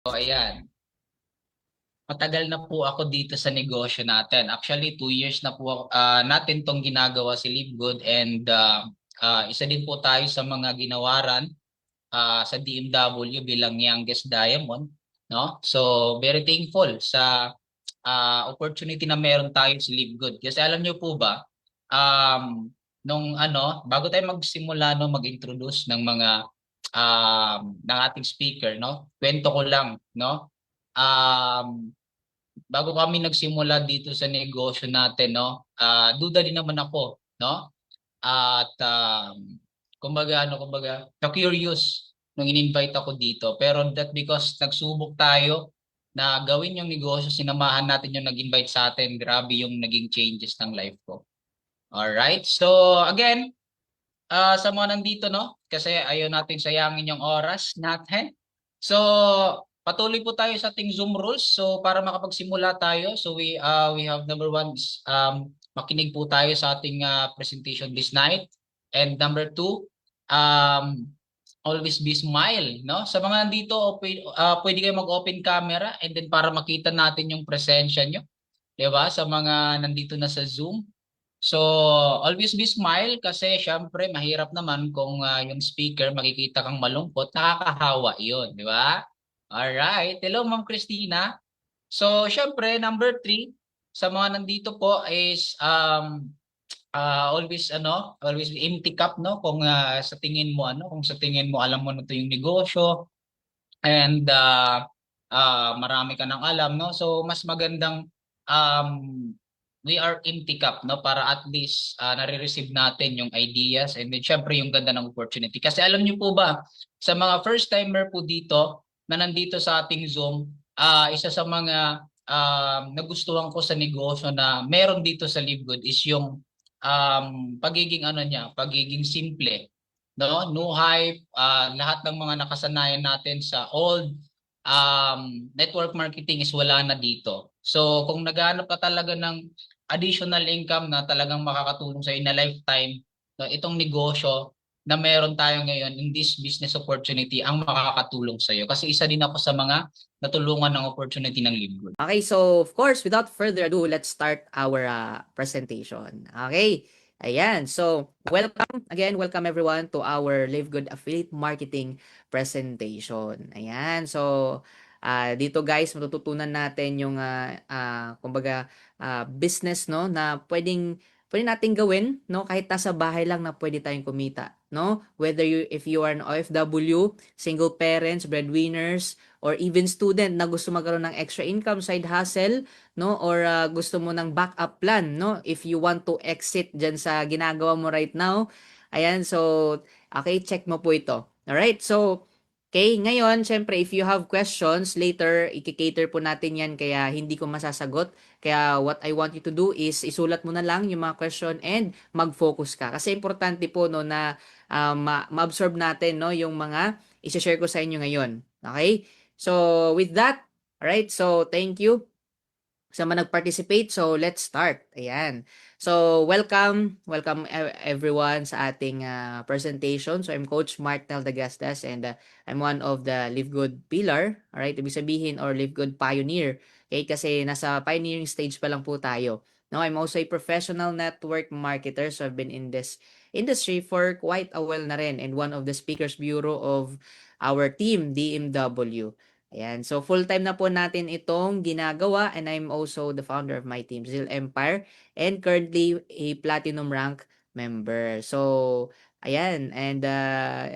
So, ayan. Matagal na po ako dito sa negosyo natin. Actually, 2 years na po natin tong ginagawa si Live Good and isa din po tayo sa mga ginawaran sa DMW bilang youngest diamond, no? So, very thankful sa opportunity na meron tayo si Live Good. Kasi alam niyo po ba, nung ano, bago tayo magsimula no mag-introduce ng mga ng ating speaker, no? Kwento ko lang, no? Um, Bago kami nagsimula dito sa negosyo natin, no, duda din naman ako, no? At kumbaga, na-curious nung in-invite ako dito. Pero that because nagsubok tayo na gawin yung negosyo, sinamahan natin yung nag-invite sa atin. Grabe yung naging changes ng life ko. Alright? So, again, sa mga nandito, no? Kasi ayaw natin sayangin yung oras natin. So, patuloy po tayo sa ating Zoom rules. So, para makapagsimula tayo, so we have number one is makinig po tayo sa ating presentation this night. And number two, um, always be smile, no? Sa mga nandito, pwede kayo mag-open camera and then para makita natin yung presensya nyo, 'di ba? Sa mga nandito na sa Zoom. So, always be smile kasi syempre mahirap naman kung yung speaker makikita kang malungkot, nakakahawa 'yun, di ba? All right. Hello, Ma'am Christina. So, syempre number 3 sa mga nandito po is always be empty cup, no? Kung sa tingin mo kung sa tingin mo alam mo na 'to yung negosyo and marami ka nang alam, no? So mas magandang um, we are empty cup, no? Para at least nare-receive natin yung ideas and then syempre yung ganda ng opportunity. Kasi alam niyo po ba, sa mga first timer po dito na nandito sa ating Zoom, isa sa mga nagustuhan ko sa negosyo na meron dito sa Live Good is yung pagiging pagiging simple, no? No hype, lahat ng mga nakasanayan natin sa old network marketing is wala na dito. So, kung naghahanap ka talaga ng additional income na talagang makakatulong sa in a lifetime, no, itong negosyo na meron tayo ngayon in this business opportunity ang makakatulong sa iyo. Kasi isa din ako sa mga natulungan ng opportunity ng LiveGood. Okay, so of course, without further ado, let's start our presentation. Okay, ayan. So, welcome everyone to our Live Good Affiliate Marketing presentation. Ayan, so dito guys, matututunan natin yung kumbaga business no na pwede nating gawin no kahit nasa bahay lang na pwede tayong kumita no, whether if you are an OFW, single parents, breadwinners, or even student na gusto magkaroon ng extra income, side hustle, no? Or gusto mo ng backup plan, no? If you want to exit dyan sa ginagawa mo right now. Ayan, so, okay, check mo po ito. Alright, so, okay, ngayon, syempre, if you have questions, later, i-cater po natin yan, kaya hindi ko masasagot. Kaya, what I want you to do is, isulat mo na lang yung mga question and mag-focus ka. Kasi importante po, no, na ma-absorb natin, no, yung mga i-share ko sa inyo ngayon. Okay? So, with that, alright, so thank you sa mga nag-participate. So, let's start. Ayan. So, welcome everyone sa ating presentation. So, I'm Coach Martel Dagastas and I'm one of the Live Good Pillar. Alright, ibig sabihin or Live Good Pioneer. Okay, kasi nasa pioneering stage pa lang po tayo. Now, I'm also a professional network marketer. So, I've been in this industry for quite a while na rin and one of the speakers bureau of our team, DMW. Ayan. So, full-time na po natin itong ginagawa and I'm also the founder of my team, Zeal Empire, and currently a platinum rank member. So, ayan. And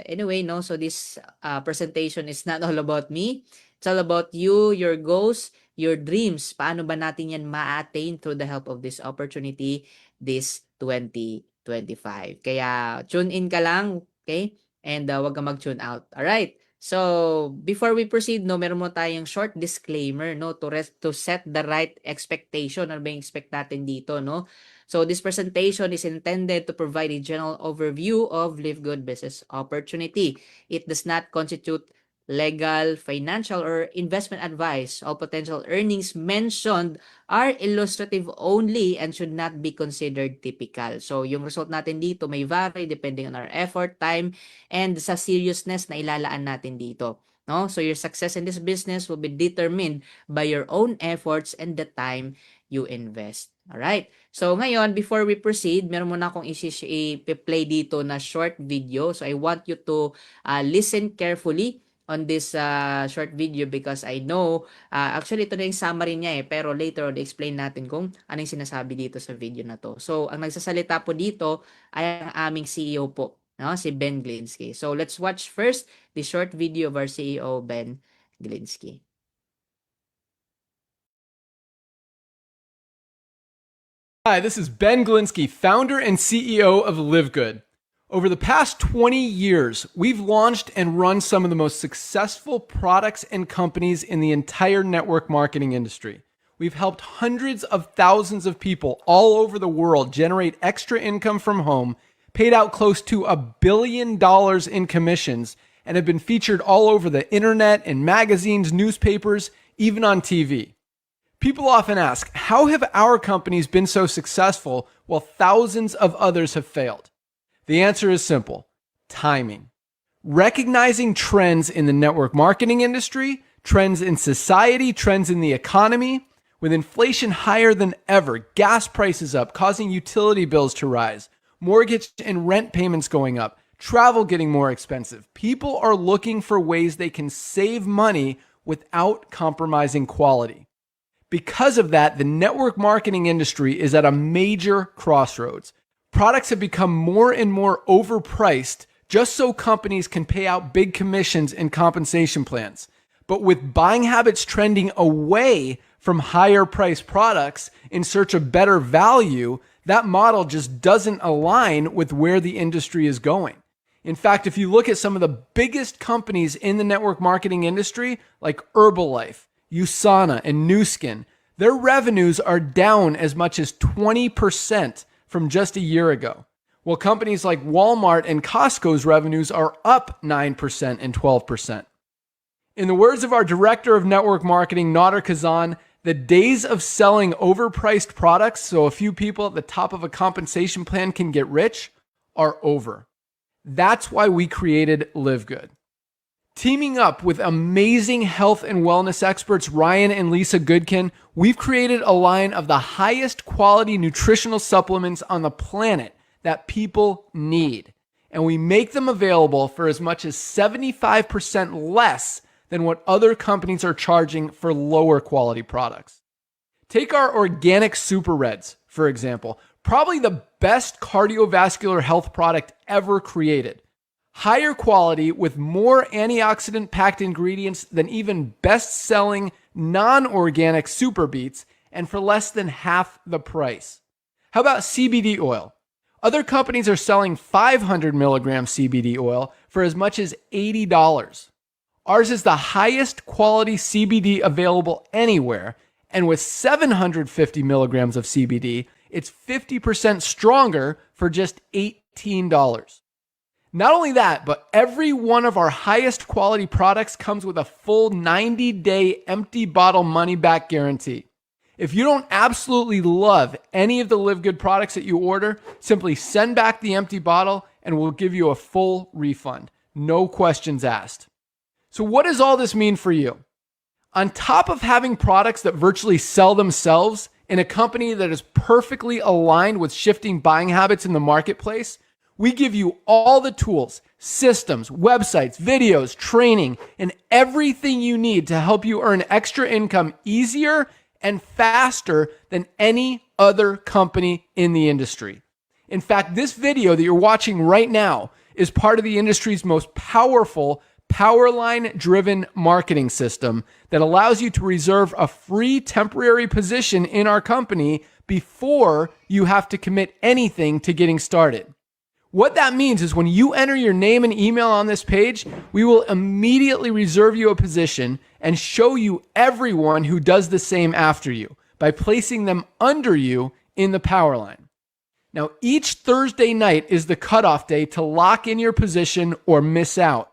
anyway, no, so this presentation is not all about me. It's all about you, your goals, your dreams. Paano ba natin yan ma-attain through the help of this opportunity this 2025. Kaya, tune in ka lang, okay? And wag ka mag-tune out. Alright? So, before we proceed, no, meron mo tayong short disclaimer, no, to set the right expectation. Ano ba yung expect natin dito, no? So, this presentation is intended to provide a general overview of Live Good business opportunity. It does not constitute legal, financial, or investment advice. All potential earnings mentioned are illustrative only and should not be considered typical. So, yung result natin dito may vary depending on our effort, time, and sa seriousness na ilalaan natin dito. No? So your success in this business will be determined by your own efforts and the time you invest. Alright? So ngayon, before we proceed, meron muna akong i-play dito na short video. So I want you to listen carefully on this short video because I know, actually ito na yung summary niya pero later on, explain natin kung ano yung sinasabi dito sa video na to. So ang nagsasalita po dito ay ang aming CEO po, no? Si Ben Glinsky. So let's watch first the short video of our CEO, Ben Glinsky. Hi, this is Ben Glinsky, founder and CEO of Live Good. Over the past 20 years, we've launched and run some of the most successful products and companies in the entire network marketing industry. We've helped hundreds of thousands of people all over the world generate extra income from home, paid out close to $1 billion in commissions, and have been featured all over the internet, in magazines, newspapers, even on TV. People often ask, how have our companies been so successful while thousands of others have failed? The answer is simple: timing. Recognizing trends in the network marketing industry, trends in society, trends in the economy. With inflation higher than ever, gas prices up, causing utility bills to rise, mortgage and rent payments going up, travel getting more expensive. People are looking for ways they can save money without compromising quality. Because of that, the network marketing industry is at a major crossroads. Products have become more and more overpriced just so companies can pay out big commissions and compensation plans. But with buying habits trending away from higher priced products in search of better value, that model just doesn't align with where the industry is going. In fact, if you look at some of the biggest companies in the network marketing industry, like Herbalife, USANA, and Nu Skin, their revenues are down as much as 20% from just a year ago, while companies like Walmart and Costco's revenues are up 9% and 12%. In the words of our director of network marketing, Nader Kazan, the days of selling overpriced products so a few people at the top of a compensation plan can get rich are over. That's why we created Live Good. Teaming up with amazing health and wellness experts Ryan and Lisa Goodkin, we've created a line of the highest quality nutritional supplements on the planet that people need. And we make them available for as much as 75% less than what other companies are charging for lower quality products. Take our organic Super Reds, for example, probably the best cardiovascular health product ever created. Higher quality with more antioxidant packed ingredients than even best-selling non-organic Super Beets, and for less than half the price. How about CBD oil? Other companies are selling 500 milligram CBD oil for as much as $80. Ours is the highest quality CBD available anywhere, and with 750 milligrams of CBD, it's 50% stronger for just $18. Not only that, but every one of our highest quality products comes with a full 90-day empty bottle money-back guarantee. If you don't absolutely love any of the Live Good products that you order, simply send back the empty bottle and we'll give you a full refund. No questions asked. So what does all this mean for you? On top of having products that virtually sell themselves in a company that is perfectly aligned with shifting buying habits in the marketplace, we give you all the tools, systems, websites, videos, training, and everything you need to help you earn extra income easier and faster than any other company in the industry. In fact, this video that you're watching right now is part of the industry's most powerful Powerline-driven marketing system that allows you to reserve a free temporary position in our company before you have to commit anything to getting started. What that means is when you enter your name and email on this page, we will immediately reserve you a position and show you everyone who does the same after you by placing them under you in the power line. Now, each Thursday night is the cutoff day to lock in your position or miss out.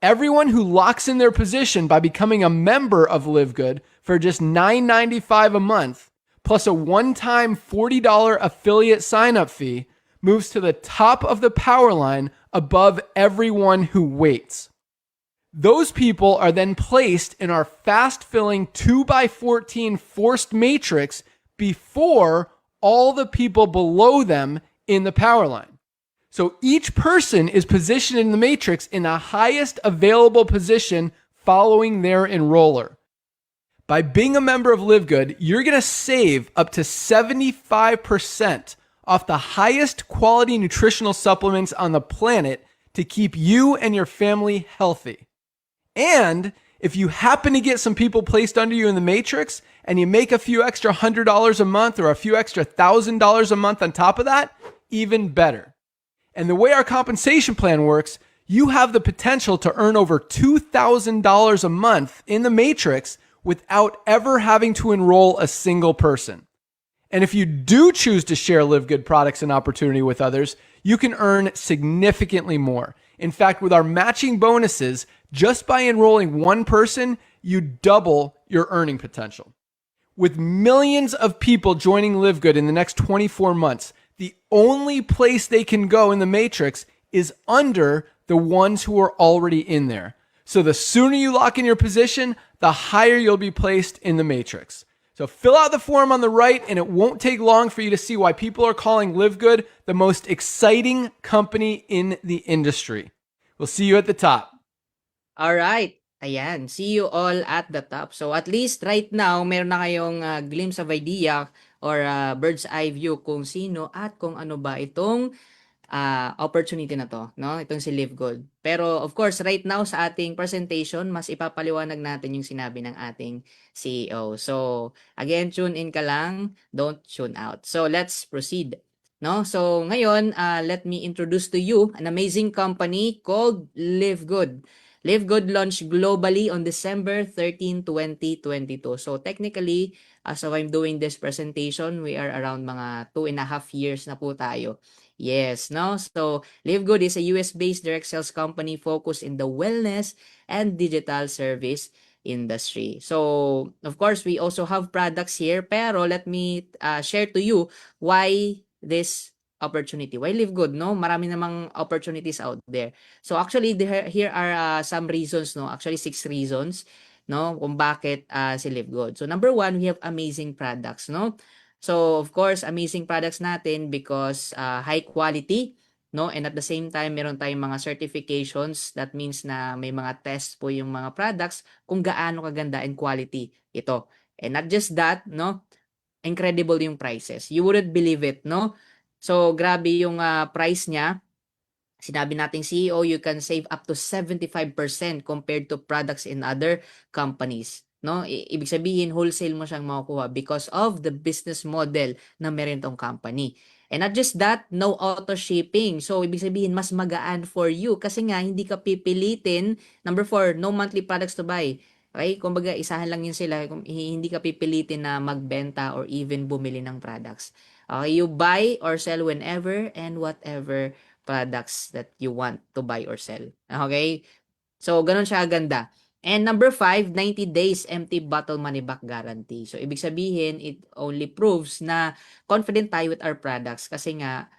Everyone who locks in their position by becoming a member of Live Good for just $9.95 a month, plus a one-time $40 affiliate sign-up fee, moves to the top of the power line above everyone who waits. Those people are then placed in our fast filling 2x14 forced matrix before all the people below them in the power line. So each person is positioned in the matrix in the highest available position following their enroller. By being a member of Live Good, you're going to save up to 75% off the highest quality nutritional supplements on the planet to keep you and your family healthy. And if you happen to get some people placed under you in the matrix and you make a few extra $100 a month or a few extra $1,000 a month on top of that, even better. And the way our compensation plan works, you have the potential to earn over $2,000 a month in the matrix without ever having to enroll a single person. And if you do choose to share Live Good products and opportunity with others, you can earn significantly more. In fact, with our matching bonuses, just by enrolling one person, you double your earning potential. With millions of people joining Live Good in the next 24 months, the only place they can go in the matrix is under the ones who are already in there. So the sooner you lock in your position, the higher you'll be placed in the matrix. So fill out the form on the right, and it won't take long for you to see why people are calling Live Good the most exciting company in the industry. We'll see you at the top. All right. Ayan, see you all at the top. So at least right now, meron na kayong glimpse of idea or bird's eye view kung sino at kung ano ba itong opportunity na to, no? Itong si Live Good. Pero of course, right now sa ating presentation, mas ipapaliwanag natin yung sinabi ng ating CEO. So again, tune in ka lang, don't tune out. So let's proceed. No? So ngayon, let me introduce to you an amazing company called Live Good. Live Good launched globally on December 13, 2022. So technically, as of I'm doing this presentation, we are around mga 2.5 years na po tayo. Yes, no? So Live Good is a US-based direct sales company focused in the wellness and digital service industry. So, of course, we also have products here, pero let me share to you why this opportunity. Why Live Good, no? Marami namang opportunities out there. So actually here are some reasons, no? Actually 6 reasons, no, kung bakit si Live Good. So number 1, we have amazing products, no? So of course, amazing products natin because high quality, no? And at the same time, meron tayong mga certifications. That means na may mga tests po yung mga products kung gaano kaganda and quality ito. And not just that, no? Incredible yung prices. You wouldn't believe it, no? So grabe yung price niya. Sinabi nating CEO, you can save up to 75% compared to products in other companies. No? Ibig sabihin, wholesale mo siyang makukuha because of the business model na meron tong company. And not just that, no auto shipping. So, ibig sabihin, mas magaan for you kasi nga, hindi ka pipilitin. Number 4, no monthly products to buy. Okay? Kumbaga, isahan lang yun sila. Hindi ka pipilitin na magbenta or even bumili ng products. Okay? You buy or sell whenever and whatever products that you want to buy or sell. Okay? So, ganun siya ganda. And number 5, 90 days empty bottle money back guarantee. So, ibig sabihin, it only proves na confident tayo with our products kasi nga,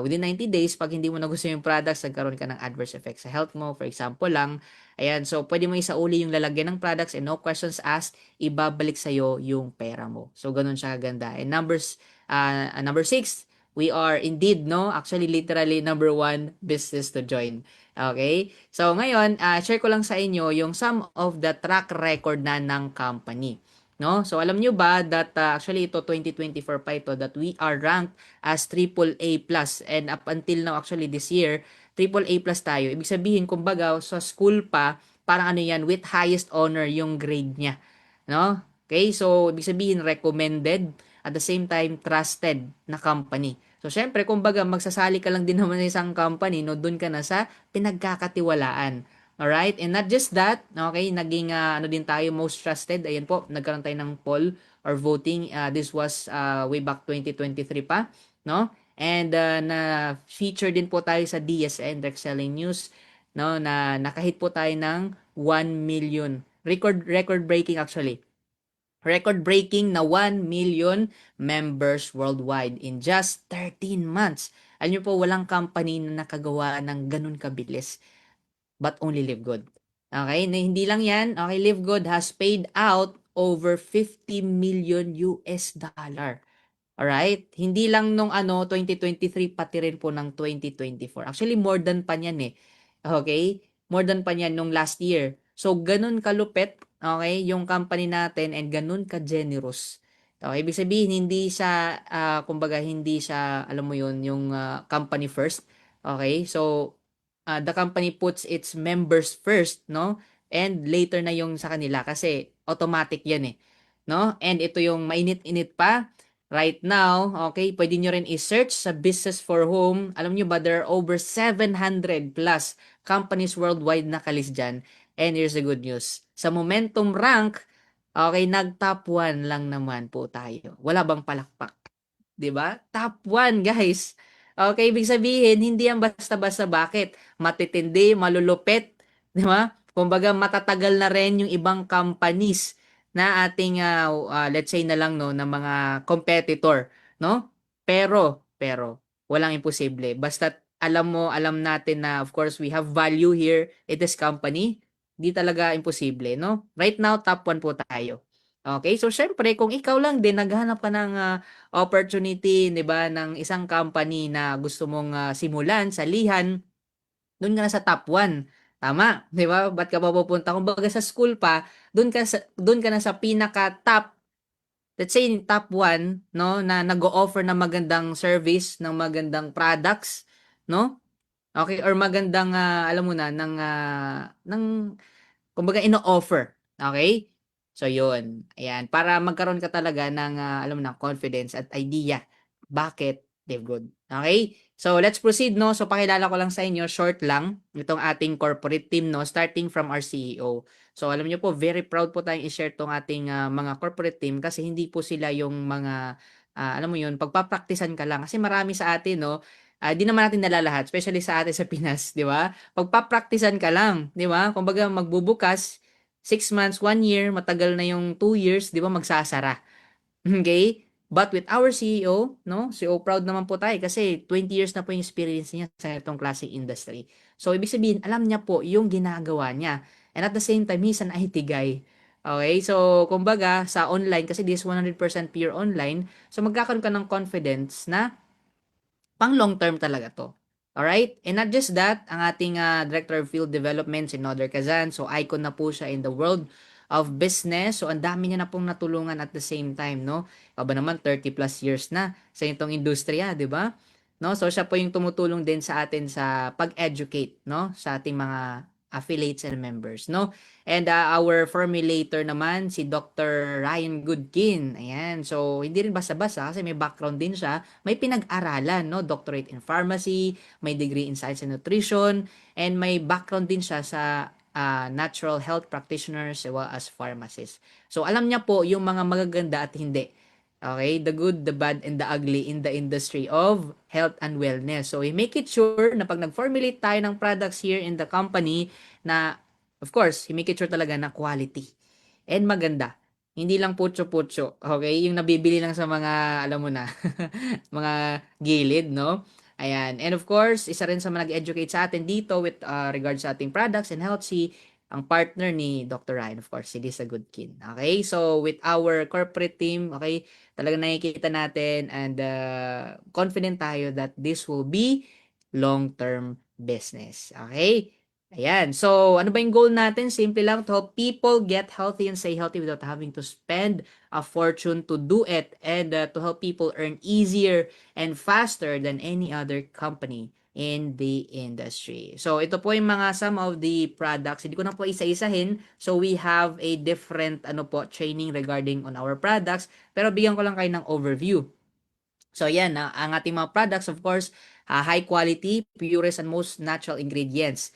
within 90 days, pag hindi mo na gusto yung products, nagkaroon ka ng adverse effects sa health mo. For example lang, ayan, so pwede mo isauli yung lalagyan ng products and no questions asked, ibabalik sa'yo yung pera mo. So, ganun siya ganda. And number 6, we are indeed, no? Actually, literally, number 1 business to join. Okay? So, ngayon, share ko lang sa inyo yung some of the track record na ng company. No? So, alam nyo ba that actually ito 2024 pa ito that we are ranked as AAA+. And up until now, actually this year, AAA+ tayo. Ibig sabihin, kumbaga, sa school pa, parang ano yan, with highest honor yung grade niya. No? Okay? So, ibig sabihin, recommended at the same time, trusted na company. So, syempre, kumbaga, magsasali ka lang din naman sa isang company, no, doon ka na sa pinagkakatiwalaan. Alright? And not just that, okay, naging, ano din tayo, most trusted. Ayan po, nagkaroon tayo ng poll or voting. This was way back 2023 pa, no? And na-feature din po tayo sa DSN, Direct Selling News, no, na nakahit po tayo ng 1 million. Record-breaking actually. Record-breaking na 1 million members worldwide in just 13 months. Alam niyo po, walang company na nakagawa ng ganun kabilis. But only Live Good. Okay, na hindi lang yan. Okay, Live Good has paid out over 50 million US dollar. Alright? Hindi lang nung 2023, pati rin po ng 2024. Actually, more than pa niyan eh. Okay? More than pa niyan nung last year. So, ganun kalupit, okay, yung company natin and ganun ka-generous. Okay, ibig sabihin, hindi siya, kumbaga, hindi siya, alam mo yun, yung company first. Okay? So, the company puts its members first, no? And later na yung sa kanila kasi automatic yan eh. No? And ito yung mainit-init pa. Right now, okay, pwede nyo rin i-search sa Business for Home. Alam nyo ba, there are over 700 plus companies worldwide na kalis dyan. And here's the good news. Sa Momentum Rank, okay, nag-top 1 lang naman po tayo. Wala bang palakpak? 'Di ba? Top 1, guys. Okay, ibig sabihin, hindi yan basta-basta. Bakit? Matitindi, malulupit, 'di ba? Kumbaga, matatagal na rin yung ibang companies na ating, let's say na lang, no, ng mga competitor, no? Pero, walang imposible. Basta alam natin na, of course, we have value here in this company. Di talaga imposible, no? Right now, top 1 po tayo. Okay, so syempre, kung ikaw lang din, naghahanap ka ng opportunity, 'di ba, ng isang company na gusto mong simulan, salihan, doon ka na sa top 1. Tama, 'di ba? Ba't ka pa pupunta? Kumbaga sa school pa, doon ka na sa pinaka top, let's say top 1, no, na nag-o-offer ng magandang service, ng magandang products, no? Okay, or magandang alam mo na ng kumbaga ino-offer, okay? So yun, ayan, para magkaroon ka talaga ng alam mo na, confidence at idea bakit they're good. Okay? So let's proceed, no. So pakilala ko lang sa inyo, short lang, itong ating corporate team, no, starting from our CEO. So alam niyo po, very proud po tayong i-share tong ating mga corporate team kasi hindi po sila yung mga alam mo yun, pagpapraktisan ka lang kasi marami sa atin, no. Di naman natin nalalahat, especially sa atin sa Pinas, di ba? Pagpapraktisan ka lang, di ba? Kumbaga magbubukas, 6 months, 1 year, matagal na yung 2 years, di ba, magsasara. Okay? But with our CEO, no? CEO proud naman po tayo kasi 20 years na po yung experience niya sa itong klaseng industry. So, ibig sabihin, alam niya po yung ginagawa niya. And at the same time, he's an IT guy. Okay? So, kumbaga, sa online, kasi this is 100% pure online, so magkakaroon ka ng confidence na pang long term talaga to. Alright? And not just that, ang ating Director of Field Development, si Noder Kazan, so icon na po siya in the world of business. So, ang dami niya na pong natulungan at the same time, no? Aba naman, 30 plus years na sa itong industriya, di ba? No? So, siya po yung tumutulong din sa atin sa pag-educate, no? Sa ating mga affiliates and members, no? And our formulator naman, si Dr. Ryan Goodkin. Ayan. So, hindi rin basta-basta kasi may background din siya. May pinag-aralan, no? Doctorate in Pharmacy, may degree in Science and Nutrition, and may background din siya sa natural health practitioners as well as pharmacists. So, alam niya po yung mga magaganda at hindi. Okay? The good, the bad, and the ugly in the industry of health and wellness. So, we make it sure na pag nag-formulate tayo ng products here in the company na, of course, we make it sure talaga na quality and maganda. Hindi lang putyo-putyo. Okay? Yung nabibili lang sa mga, alam mo na, mga gilid, no? Ayan. And of course, isa rin sa mga nag-educate sa atin dito with regards sa ating products and health, ang partner ni Dr. Ryan, of course, si Lisa Goodkin. Okay? So, with our corporate team, okay, talagang nakikita natin and confident tayo that this will be long-term business. Okay? Ayan. So, ano ba yung goal natin? Simple lang, to help people get healthy and stay healthy without having to spend a fortune to do it, and to help people earn easier and faster than any other company in the industry. So, ito po yung mga some of the products. Hindi ko na po isa-isahin. So, we have a different training regarding on our products. Pero bigyan ko lang kayo ng overview. So, yan. Ang ating mga products, of course, high quality, purest, and most natural ingredients.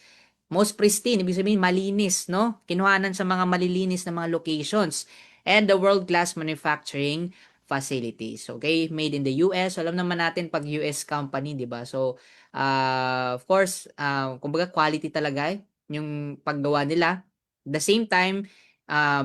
Most pristine, ibig sabihin malinis, no? Kinuhanan sa mga malilinis na mga locations. And the world-class manufacturing facilities. Okay? Made in the US. So, alam naman natin pag US company, di ba? So, of course, kumbaga quality talaga yung paggawa nila. At the same time,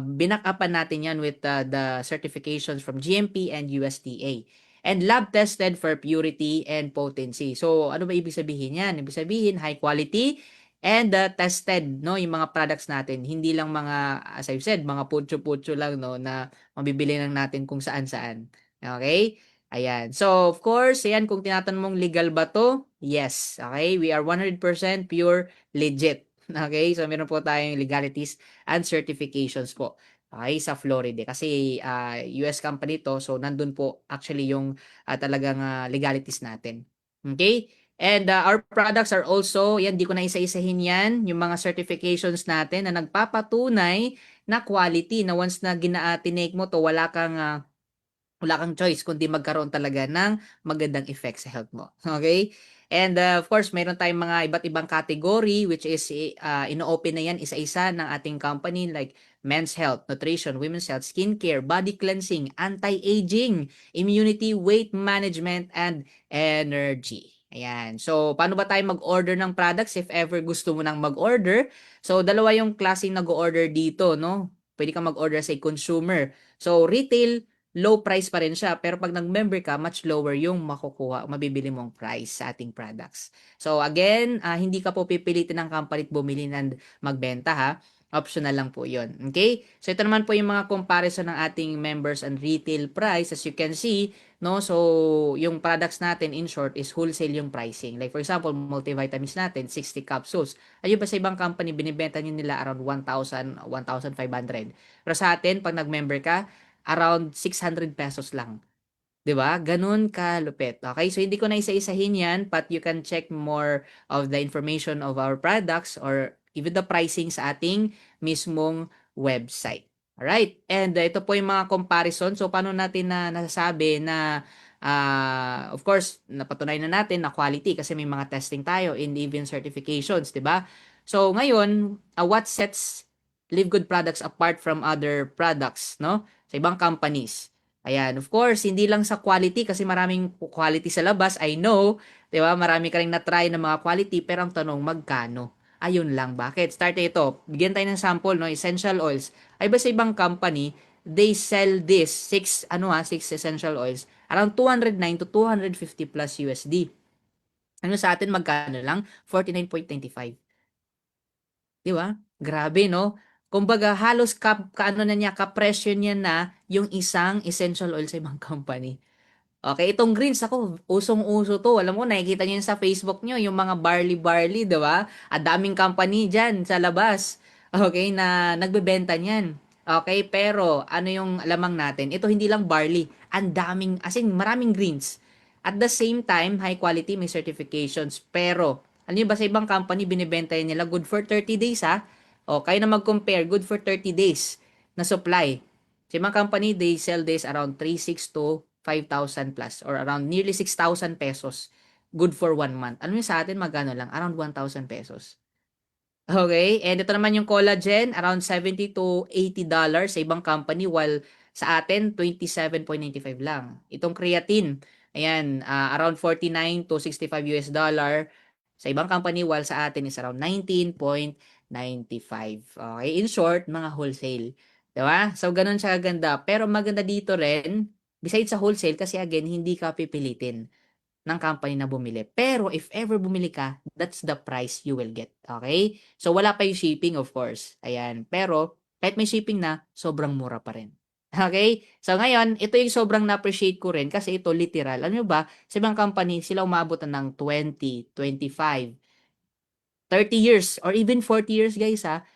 binack-upan natin yan with the certifications from GMP and USDA. And lab tested for purity and potency. So, ano ba ibig sabihin yan? Ibig sabihin, high quality, and tested, no, yung mga products natin. Hindi lang mga, as I've said, mga putyo-putyo lang, no, na mabibili lang natin kung saan-saan. Okay? Ayan. So, of course, ayan, kung tinatanong mong legal ba to, yes. Okay? We are 100% pure legit. Okay? So, meron po tayong legalities and certifications po. Okay, sa Florida. Kasi US company to, so nandun po actually yung talagang legalities natin. Okay? And our products are also, yan, di ko na isa-isahin yan, yung mga certifications natin na nagpapatunay na quality, na once na tinake mo to, wala kang choice kundi magkaroon talaga ng magandang effect sa health mo. Okay? And of course, mayroon tayong mga iba't ibang category which is ino-open na yan isa-isa ng ating company like men's health, nutrition, women's health, skincare, body cleansing, anti-aging, immunity, weight management, and energy. Ayan. So, paano ba tayo mag-order ng products if ever gusto mo nang mag-order? So, dalawa yung klaseng nag-order dito, no? Pwede kang mag-order sa consumer. So, retail, low price pa rin siya. Pero pag nag-member ka, much lower yung mabibili mong price sa ating products. So again, hindi ka po pipilitin ng company bumili and magbenta ha. Optional lang po yun. Okay? So ito naman po yung mga comparison ng ating members and retail price. As you can see, no? So yung products natin in short is wholesale yung pricing. Like for example, multivitamins natin, 60 capsules. Ayun ba sa ibang company, binibenta nila around 1,000, 1,500. Pero sa atin, pag nag-member ka, around 600 pesos lang. 'Di ba? Ganun kalupit. Okay? So hindi ko na isa-isahin 'yan, but you can check more of the information of our products or even the pricing sa ating mismong website. Alright? And ito po yung mga comparison. So paano natin na nasasabi na of course, napatunayan na natin na quality kasi may mga testing tayo and even certifications, 'di ba? So ngayon, what sets Live Good products apart from other products, no? Sa ibang companies. Ayan, of course, hindi lang sa quality kasi maraming quality sa labas, I know, 'di ba? Marami ka ring na-try ng mga quality pero ang tanong magkano? Ayun lang, bakit? Start ito. Bigyan tayo ng sample, no? Essential oils. Ay ba sa ibang company, they sell this six essential oils around 209 to 250 plus USD. Ano sa atin magkano lang? 49.95. 'Di ba? Grabe 'no? Kumbaga halos kaano na niya, kapresyo niya na yung isang essential oil sa ibang company. Okay, itong greens ako, usong-uso 'to. Alam mo nakikita niyo 'yan sa Facebook niyo, yung mga barley, 'di ba? Ang daming company diyan sa labas. Okay, na nagbebenta niyan. Okay, pero ano yung lamang natin? Ito hindi lang barley, ang daming as in maraming greens. At the same time, high quality, may certifications. Pero, ano yun ba sa ibang company, binibenta yun nila, good for 30 days ha? O, kayo na mag-compare, good for 30 days na supply. Sa ibang company, they sell this around 3,600 to 5,000 plus or around nearly 6,000 pesos. Good for 1 month. Ano yung sa atin, magkano lang? Around 1,000 pesos. Okay, and ito naman yung collagen, around 70 to $80 sa ibang company while sa atin 27.95 lang. Itong creatine, ayan, around 49 to 65 US dollar sa ibang company while sa atin is around 19.95. Okay, in short, mga wholesale. 'Di ba? So ganun siya kaganda. Pero maganda dito rin, besides sa wholesale kasi again, hindi ka pipilitin ng company na bumili. Pero if ever bumili ka, that's the price you will get. Okay? So wala pa yung shipping of course. Ayan. Pero kahit may shipping na, sobrang mura pa rin. Okay? So ngayon, ito yung sobrang na-appreciate ko rin kasi ito literal. Ano ba? Sa ibang company, sila umabot na ng 20, 25, 30 years or even 40 years guys ha.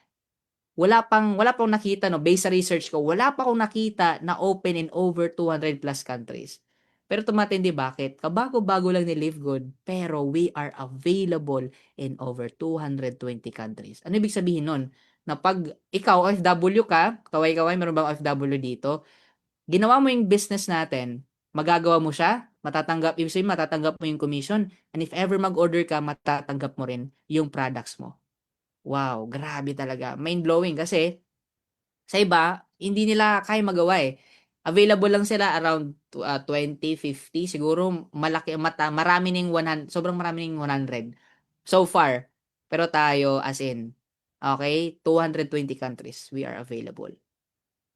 Wala pang nakita no, based sa research ko, wala pa akong nakita na open in over 200 plus countries. Pero tumatindi bakit? Kabago-bago lang ni Live Good, pero we are available in over 220 countries. Ano ibig sabihin nun? Na pag ikaw OFW ka, kaway-kaway, meron bang OFW dito? Ginawa mo yung business natin, magagawa mo siya, ibig sabihin matatanggap mo yung commission, and if ever mag-order ka, matatanggap mo rin yung products mo. Wow, grabe talaga. Mind-blowing kasi sa iba, hindi nila kaya magawa eh. Available lang sila around 20, 50. Siguro marami ning 100, sobrang marami ning 100 so far. Pero tayo as in, okay, 220 countries we are available.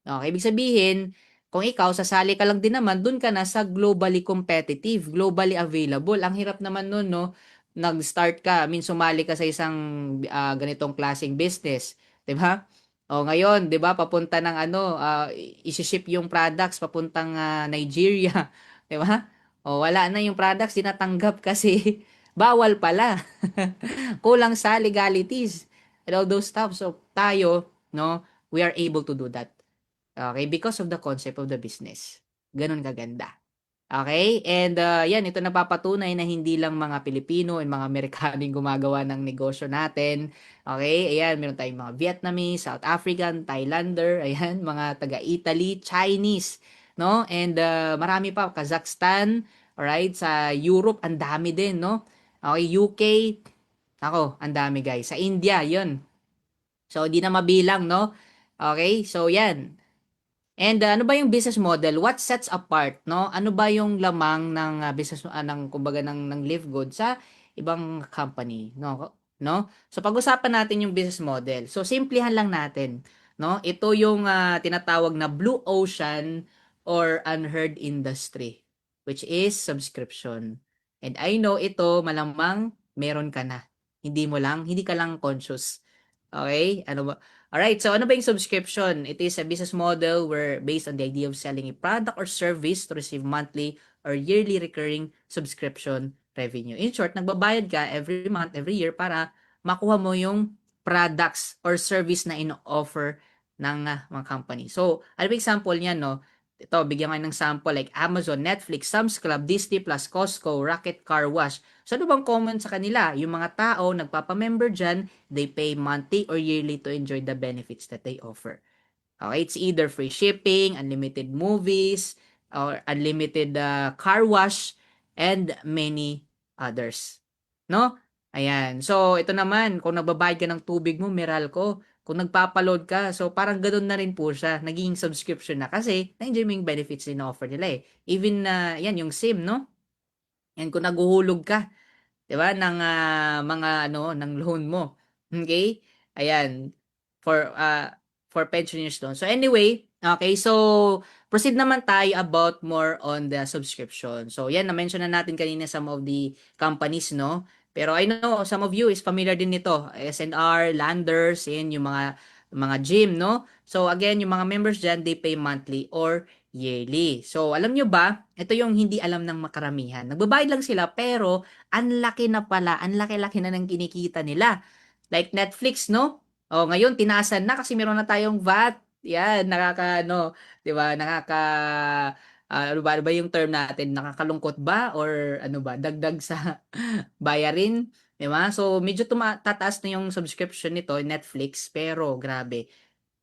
Okay, ibig sabihin, kung ikaw sasali ka lang din naman, dun ka na sa globally competitive, globally available. Ang hirap naman nun, no? nag-start ka, sumali ka sa isang ganitong klaseng business, 'di ba? O ngayon, 'di ba, papunta ng ano, isi-ship yung products papuntang Nigeria, 'di ba? O wala na yung products tinatanggap kasi bawal pala. Kulang sa legalities and all those stuff. So tayo, no, we are able to do that. Okay, because of the concept of the business. Ganun kaganda. Okay? And yan, ito napapatunay na hindi lang mga Pilipino and mga Amerikano yung gumagawa ng negosyo natin. Okay? Ayan, meron tayong mga Vietnamese, South African, Thailander, ayan, mga taga-Italy, Chinese, no? And marami pa, Kazakhstan, alright, sa Europe, ang dami din, no? Okay, UK, ako, ang dami guys. Sa India, yun. So, di na mabilang, no? Okay, so yan. And ano ba yung business model? What sets apart, no? Ano ba yung lamang ng business ng kumbaga ng Live Good sa ibang company, no? No? So pag-usapan natin yung business model. So simplihan lang natin, no? Ito yung tinatawag na blue ocean or unheard industry, which is subscription. And I know ito malamang meron ka na. Hindi ka lang conscious. Okay? Ano ba? Alright, so ano ba yung subscription? It is a business model where based on the idea of selling a product or service to receive monthly or yearly recurring subscription revenue. In short, nagbabayad ka every month, every year para makuha mo yung products or service na ino-offer ng mga company. So, ano ba example niyan, no? Ito, bigyan ko ng sample like Amazon, Netflix, Sam's Club, Disney Plus, Costco, Rocket Car Wash. So, ano bang common sa kanila? Yung mga tao, nagpapa-member dyan, they pay monthly or yearly to enjoy the benefits that they offer. Okay, it's either free shipping, unlimited movies, or unlimited car wash, and many others. No? Ayan. So, ito naman, kung nagbabayad ka ng tubig mo, Meralco, kung nagpapaload ka, so parang ganoon na rin po siya, naging subscription na kasi na-enjoy mo yung benefits din na offer nila eh. Even yan, yung SIM, no? And kung naguhulog ka, 'di ba, ng mga ano, ng loan mo. Okay? Ayan, for for pensioners loan. So anyway, okay, so proceed naman tayo about more on the subscription. So yan, na-mention na natin kanina some of the companies, no? Pero I know some of you is familiar din nito. SNR, Landers, yan yung mga gym, no? So again, yung mga members dyan, they pay monthly or yearly. So alam nyo ba, ito yung hindi alam ng makaramihan. Nagbabayad lang sila pero ang laki na pala, ang laki-laki na ng kinikita nila. Like Netflix, no? Oh, ngayon tinaasan na kasi meron na tayong VAT. Yan, ano, 'di ba? Ano ba yung term natin? Nakakalungkot ba or ano ba? Dagdag sa bayarin, 'di ba? So medyo tataas na yung subscription nito, Netflix, pero grabe.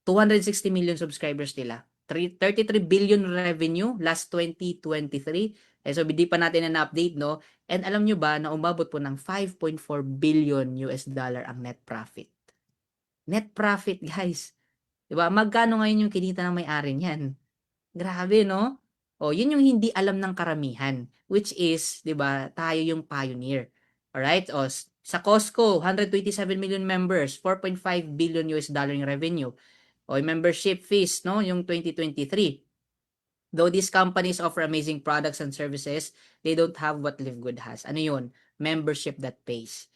260 million subscribers nila. 33 billion revenue last 2023. So, hindi pa natin na-update, no? And alam nyo ba na umabot po ng 5.4 billion US dollar ang net profit. Net profit, guys. 'Di ba? Magkano ngayon yung kinita ng may-ari niyan? Grabe, no? O, yun yung hindi alam ng karamihan, which is, 'di ba, tayo yung pioneer. Alright? O, sa Costco, 127 million members, 4.5 billion US dollar yung revenue. O, yung membership fees, no, yung 2023. Though these companies offer amazing products and services, they don't have what Live Good has. Ano yun? Membership that pays.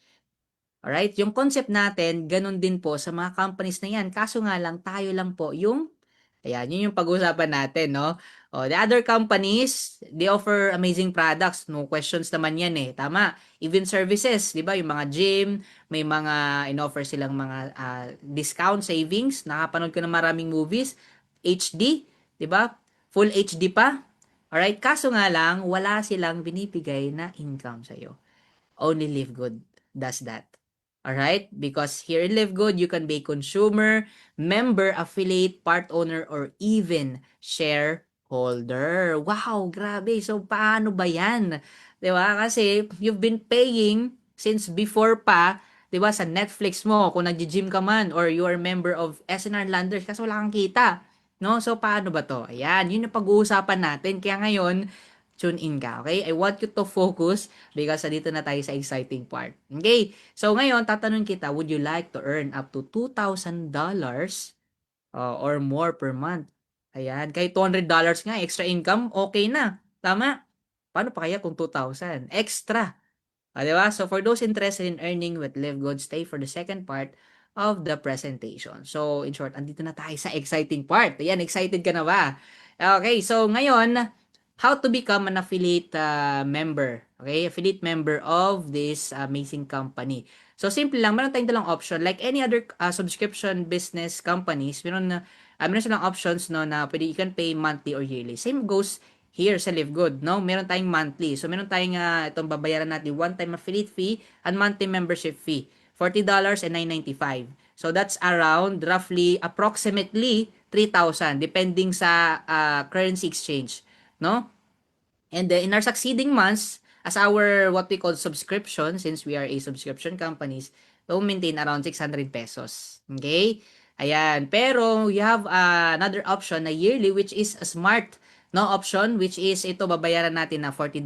Alright? Yung concept natin, ganun din po sa mga companies na yan. Kaso nga lang, tayo lang po yung ayan, yun yung pag-uusapan natin, no? O, the other companies, they offer amazing products. No questions naman yan eh. Tama. Even services, di ba? Yung mga gym, may mga in-offer silang mga discount savings. Nakapanood ko ng maraming movies. HD, di ba? Full HD pa. Alright? Kaso nga lang, wala silang binibigay na income sa'yo. Only Live Good does that. Alright? Because here in Live Good, you can be consumer, member, affiliate, part owner, or even shareholder. Wow, grabe. So, paano ba yan? Diba? Kasi you've been paying since before pa, diba, sa Netflix mo, kung nag-gym ka man, or you are member of SNR Landers, kasi wala kang kita. No? So, paano ba to? Ayan, yun yung pag-uusapan natin. Kaya ngayon, tune in ka, okay? I want you to focus because dito na tayo sa exciting part. Okay? So, ngayon, tatanungin kita, would you like to earn up to $2,000 or more per month? Ayan, kahit $200 nga, extra income, okay na. Tama? Paano pa kaya kung 2,000? Extra. Di ba? So, for those interested in earning with Live Good, stay for the second part of the presentation. So, in short, andito na tayo sa exciting part. Ayan, excited ka na ba? Okay, so ngayon, how to become an affiliate member. Okay, affiliate member of this amazing company. So, simple lang. Meron tayong dalang option. Like any other subscription business companies, meron silang options no, na pwede you can pay monthly or yearly. Same goes here sa Live Good, no? Meron tayong monthly. So, meron tayong itong babayaran natin one-time affiliate fee and monthly membership fee. $40 and $9.95. So, that's around roughly approximately 3,000 depending sa currency exchange, no? And in our succeeding months, as our what we call subscription, since we are a subscription companies, we'll maintain around 600 pesos. Okay? Ayan. Pero you have another option na yearly which is a smart no option which is ito babayaran natin na $40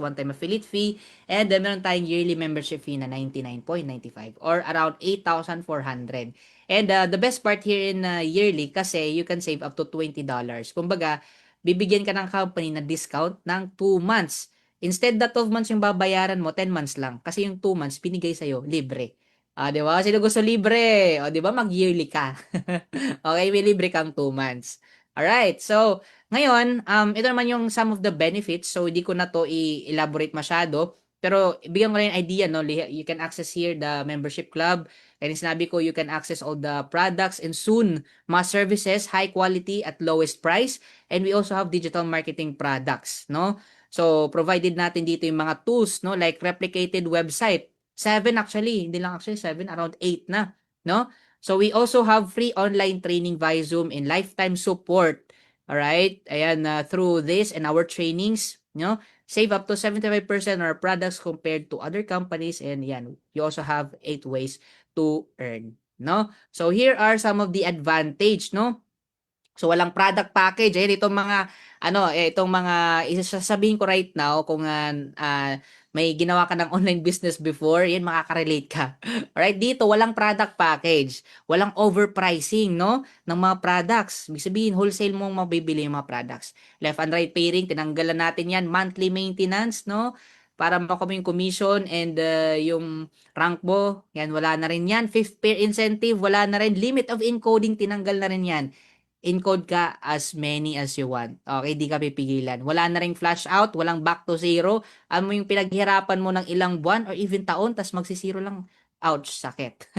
one-time affiliate fee and then meron tayong yearly membership fee na 99.95 or around 8,400. And the best part here in yearly kasi you can save up to $20. Kumbaga, bibigyan ka ng company na discount ng 2 months. Instead na 12 months yung babayaran mo, 10 months lang. Kasi yung 2 months, binigay sa'yo, libre. Di ba? Sino gusto libre? Di ba? Mag-yearly ka. Okay, may libre kang 2 months. Alright, so, ngayon, ito naman yung some of the benefits. So, hindi ko na to i-elaborate masyado. Pero, bigyan ko rin idea, no? You can access here the membership club. And sinabi ko, you can access all the products and soon, mass services, high quality at lowest price. And we also have digital marketing products, no? So, provided natin dito yung mga tools, no? Like replicated website. 7 actually, hindi lang actually 7, around 8 na, no? So, we also have free online training via Zoom and lifetime support. Alright? Ayan, through this and our trainings, no? Save up to 75% on our products compared to other companies. And yan, you also have 8 ways to earn, no? So, here are some of the advantage, no? So, walang product package. Ayan, itong mga, itong mga, isasabihin ko right now, kung may ginawa ka ng online business before, yan, makaka-relate ka. Alright, dito, walang product package. Walang overpricing, no? Ng mga products. Ibig sabihin, wholesale mong mabibili yung mga products. Left and right pairing, tinanggalan natin yan. Monthly maintenance, no? Para makuha yung commission and yung rank mo, yan, wala na rin yan. Fifth pair incentive, wala na rin. Limit of encoding, tinanggal na rin yan. Encode ka as many as you want. Okay, di ka pipigilan. Wala na ring flash out, walang back to zero. Ano yung pinaghirapan mo ng ilang buwan or even taon, tas magsisiro lang. Ouch, sakit.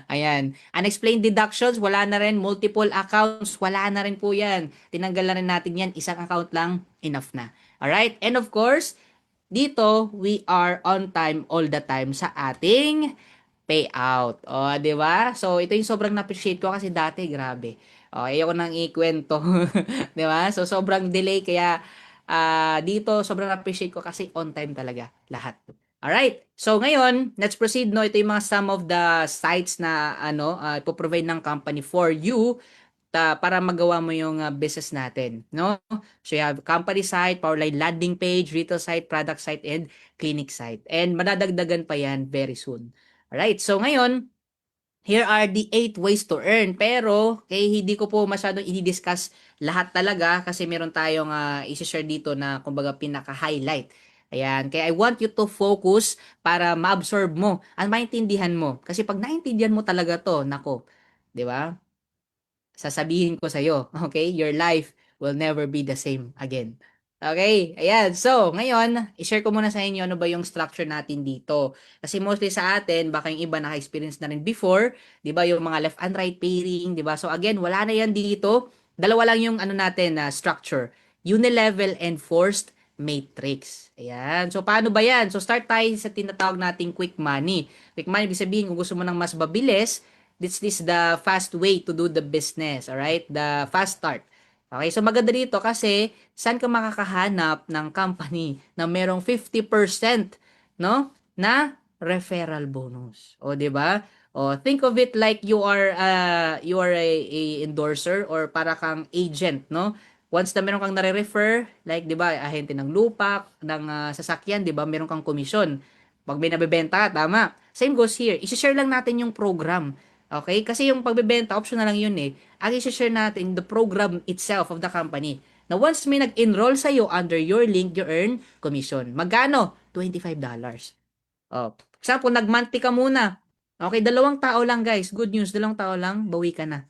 Ayan. Unexplained deductions, wala na rin. Multiple accounts, wala na rin po yan. Tinanggal na rin natin yan. Isang account lang, enough na. Alright? And of course, dito, we are on time all the time sa ating payout. O, di ba? So, ito yung sobrang na-appreciate ko kasi dati, grabe. O, ayoko nang ikwento. Di ba? So, sobrang delay kaya dito, sobrang appreciate ko kasi on time talaga lahat. Alright. So, ngayon, let's proceed, no? Ito yung mga some of the sites na, ipoprovide ng company for you para magawa mo yung business natin, no? So, you have company site, Powerline landing page, retail site, product site, and clinic site. And madadagdagan pa yan very soon. Alright. So, ngayon, here are the 8 ways to earn. Pero, hindi ko po masyadong i-discuss lahat talaga kasi meron tayong i-share dito na kumbaga pinaka-highlight. Ayan. Kaya I want you to focus para ma-absorb mo at maintindihan mo. Kasi pag naintindihan mo talaga to, nako, di ba? Sasabihin ko sa'yo, okay? Your life will never be the same again. Okay, ayan. So, ngayon, i-share ko muna sa inyo ano ba yung structure natin dito. Kasi mostly sa atin, baka yung iba naka-experience na rin before, 'di ba, yung mga left and right pairing, 'di ba? So again, wala na yan dito. Dalawa lang yung ano natin na structure, unilevel and forced matrix. Ayan. So paano ba yan? So start tayo sa tinatawag nating quick money. Quick money, ibig sabihin kung gusto mo ng mas mabilis, this is the fast way to do the business, all right? The fast start. Okay, so maganda dito kasi saan ka makakahanap ng company na merong 50%, no, na referral bonus. O, 'di ba? O, think of it like you are a endorser or para kang agent, no? Once na meron kang nare-refer, like 'di ba, ahente ng lupa, ng sasakyan, 'di ba, meron kang komisyon. Pag may nabebenta ka, tama. Same goes here. I-share lang natin yung program. Okay? Kasi yung pagbebenta, option na lang yun eh. Ang i-share natin, the program itself of the company. Now, once may nag-enroll sa'yo under your link, you earn commission. Magkano? $25. Example, nag-monthly ka muna. Okay, 2 tao lang guys. Good news, 2 tao lang, bawi ka na.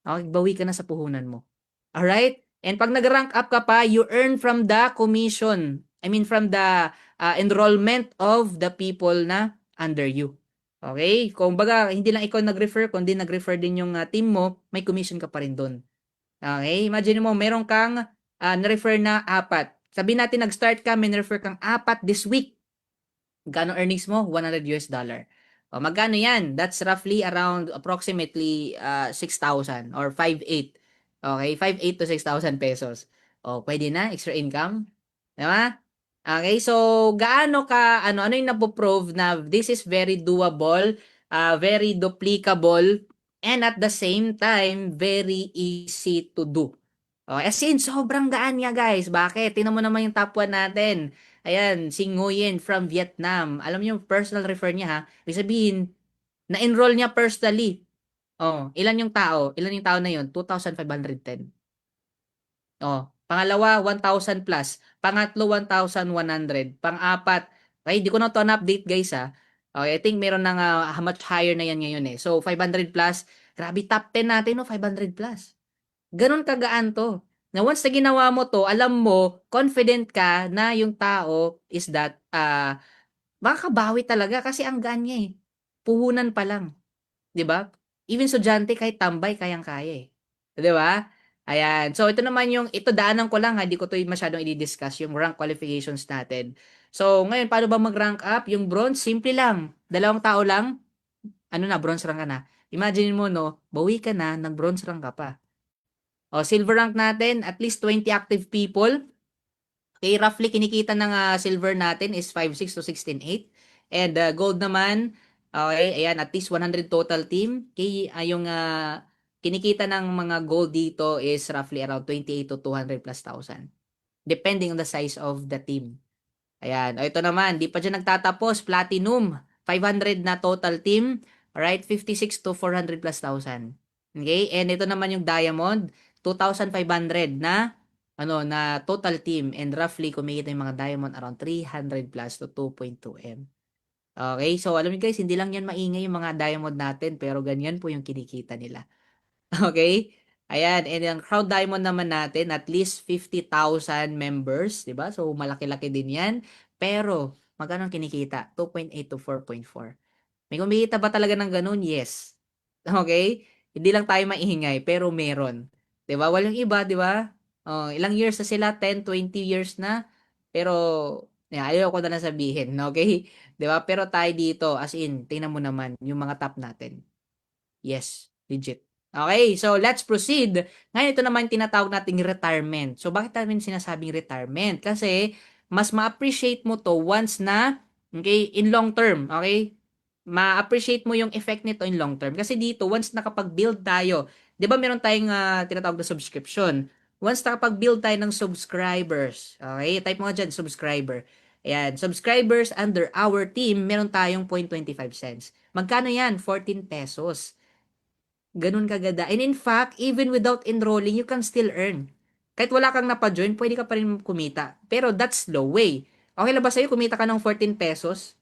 Okay, bawi ka na sa puhunan mo. Alright? And pag nag-rank up ka pa, you earn from the commission. I mean, from the enrollment of the people na under you. Okay? Kung baga, hindi lang ikaw nag-refer, kundi nag-refer din yung team mo, may commission ka pa rin doon. Okay? Imagine mo, meron kang na-refer na 4. Sabihin natin, nag-start ka, may na-refer kang 4 this week. Gano earnings mo? $100. O, magkano yan? That's roughly around approximately 6,000 or 5,800. Okay? 5,800 to 6,000 pesos. O, pwede na? Extra income? Diba? Okay? So, gaano ka, ano yung napoprove na this is very doable, very duplicable, and at the same time, very easy to do. As in, sobrang gaan niya guys. Bakit? Tingnan mo naman yung top 1 natin. Ayan, si Nguyen from Vietnam. Alam niyo yung personal refer niya ha. Ibig sabihin, na-enroll niya personally. Ilan yung tao? Ilan yung tao na yun? 2,510. Pangalawa, 1,000 plus. Pangatlo, 1,100. Pang-apat, okay, di ko na to na-update guys ha. Okay, I think meron ng much higher na yan ngayon eh. So, 500 plus. Grabe, top 10 natin no, 500 plus. Ganun kagaan to. Na once na ginawa mo to, alam mo, confident ka na yung tao is that, makakabawi talaga kasi ang gaan niya eh. Puhunan pa lang. 'Di ba? Even estudyante kahit tambay kayang-kaya eh. 'Di ba? Ayan. So ito naman yung ito daanan ko lang ha, di ko to masyadong i-discuss yung rank qualifications natin. So ngayon paano ba mag-rank up? Yung bronze simple lang. 2 tao lang, ano na bronze rank ka na. Imagine mo no, bawi ka na, nag-bronze rank ka pa. Silver rank natin, at least 20 active people. Okay, roughly kinikita ng silver natin is 5,600 to 16,800. And gold naman, okay, ayan, at least 100 total team. Okay, yung kinikita ng mga gold dito is roughly around 28 to 200 plus thousand. Depending on the size of the team. Ayan, ito naman, di pa dyan nagtatapos, platinum, 500 na total team. Alright, 56 to 400 plus thousand. Okay, and ito naman yung diamond, 2,500 na na total team, and roughly kumikita yung mga diamond around 300 plus to 2.2 M. Okay, so alam niyo guys, hindi lang yan maingay yung mga diamond natin, pero ganyan po yung kinikita nila. Okay? Ayan, and yung Crown Diamond naman natin, at least 50,000 members, 'di ba? So malaki-laki din 'yan. Pero magkano ang kinikita? 2.8 to 4.4. May kumikita ba talaga ng ganun? Yes. Okay? Hindi lang tayo maingay, pero meron. 'Di ba? Walang iba, 'di ba? Ilang years na sila? 10, 20 years na. Pero ayaw ko na lang sabihin, okay? 'Di ba? Pero tayo dito, as in, tingnan mo naman yung mga top natin. Yes, legit. Okay, so let's proceed. Ngayon, ito naman tinatawag nating retirement. So, bakit namin sinasabing retirement? Kasi, mas ma-appreciate mo to once na, okay, in long term, okay? Ma-appreciate mo yung effect nito in long term. Kasi dito, once nakapag-build tayo, di ba meron tayong tinatawag na subscription? Once nakapag-build tayo ng subscribers, okay, type mo nga dyan, subscriber. Ayan, subscribers under our team, meron tayong 0.25 cents. Magkano yan? 14 pesos. Ganun kaganda. And in fact, even without enrolling, you can still earn. Kahit wala kang napa-join, pwede ka pa rin kumita. Pero that's slow way. Okay lang ba sa'yo kumita ka ng 14 pesos?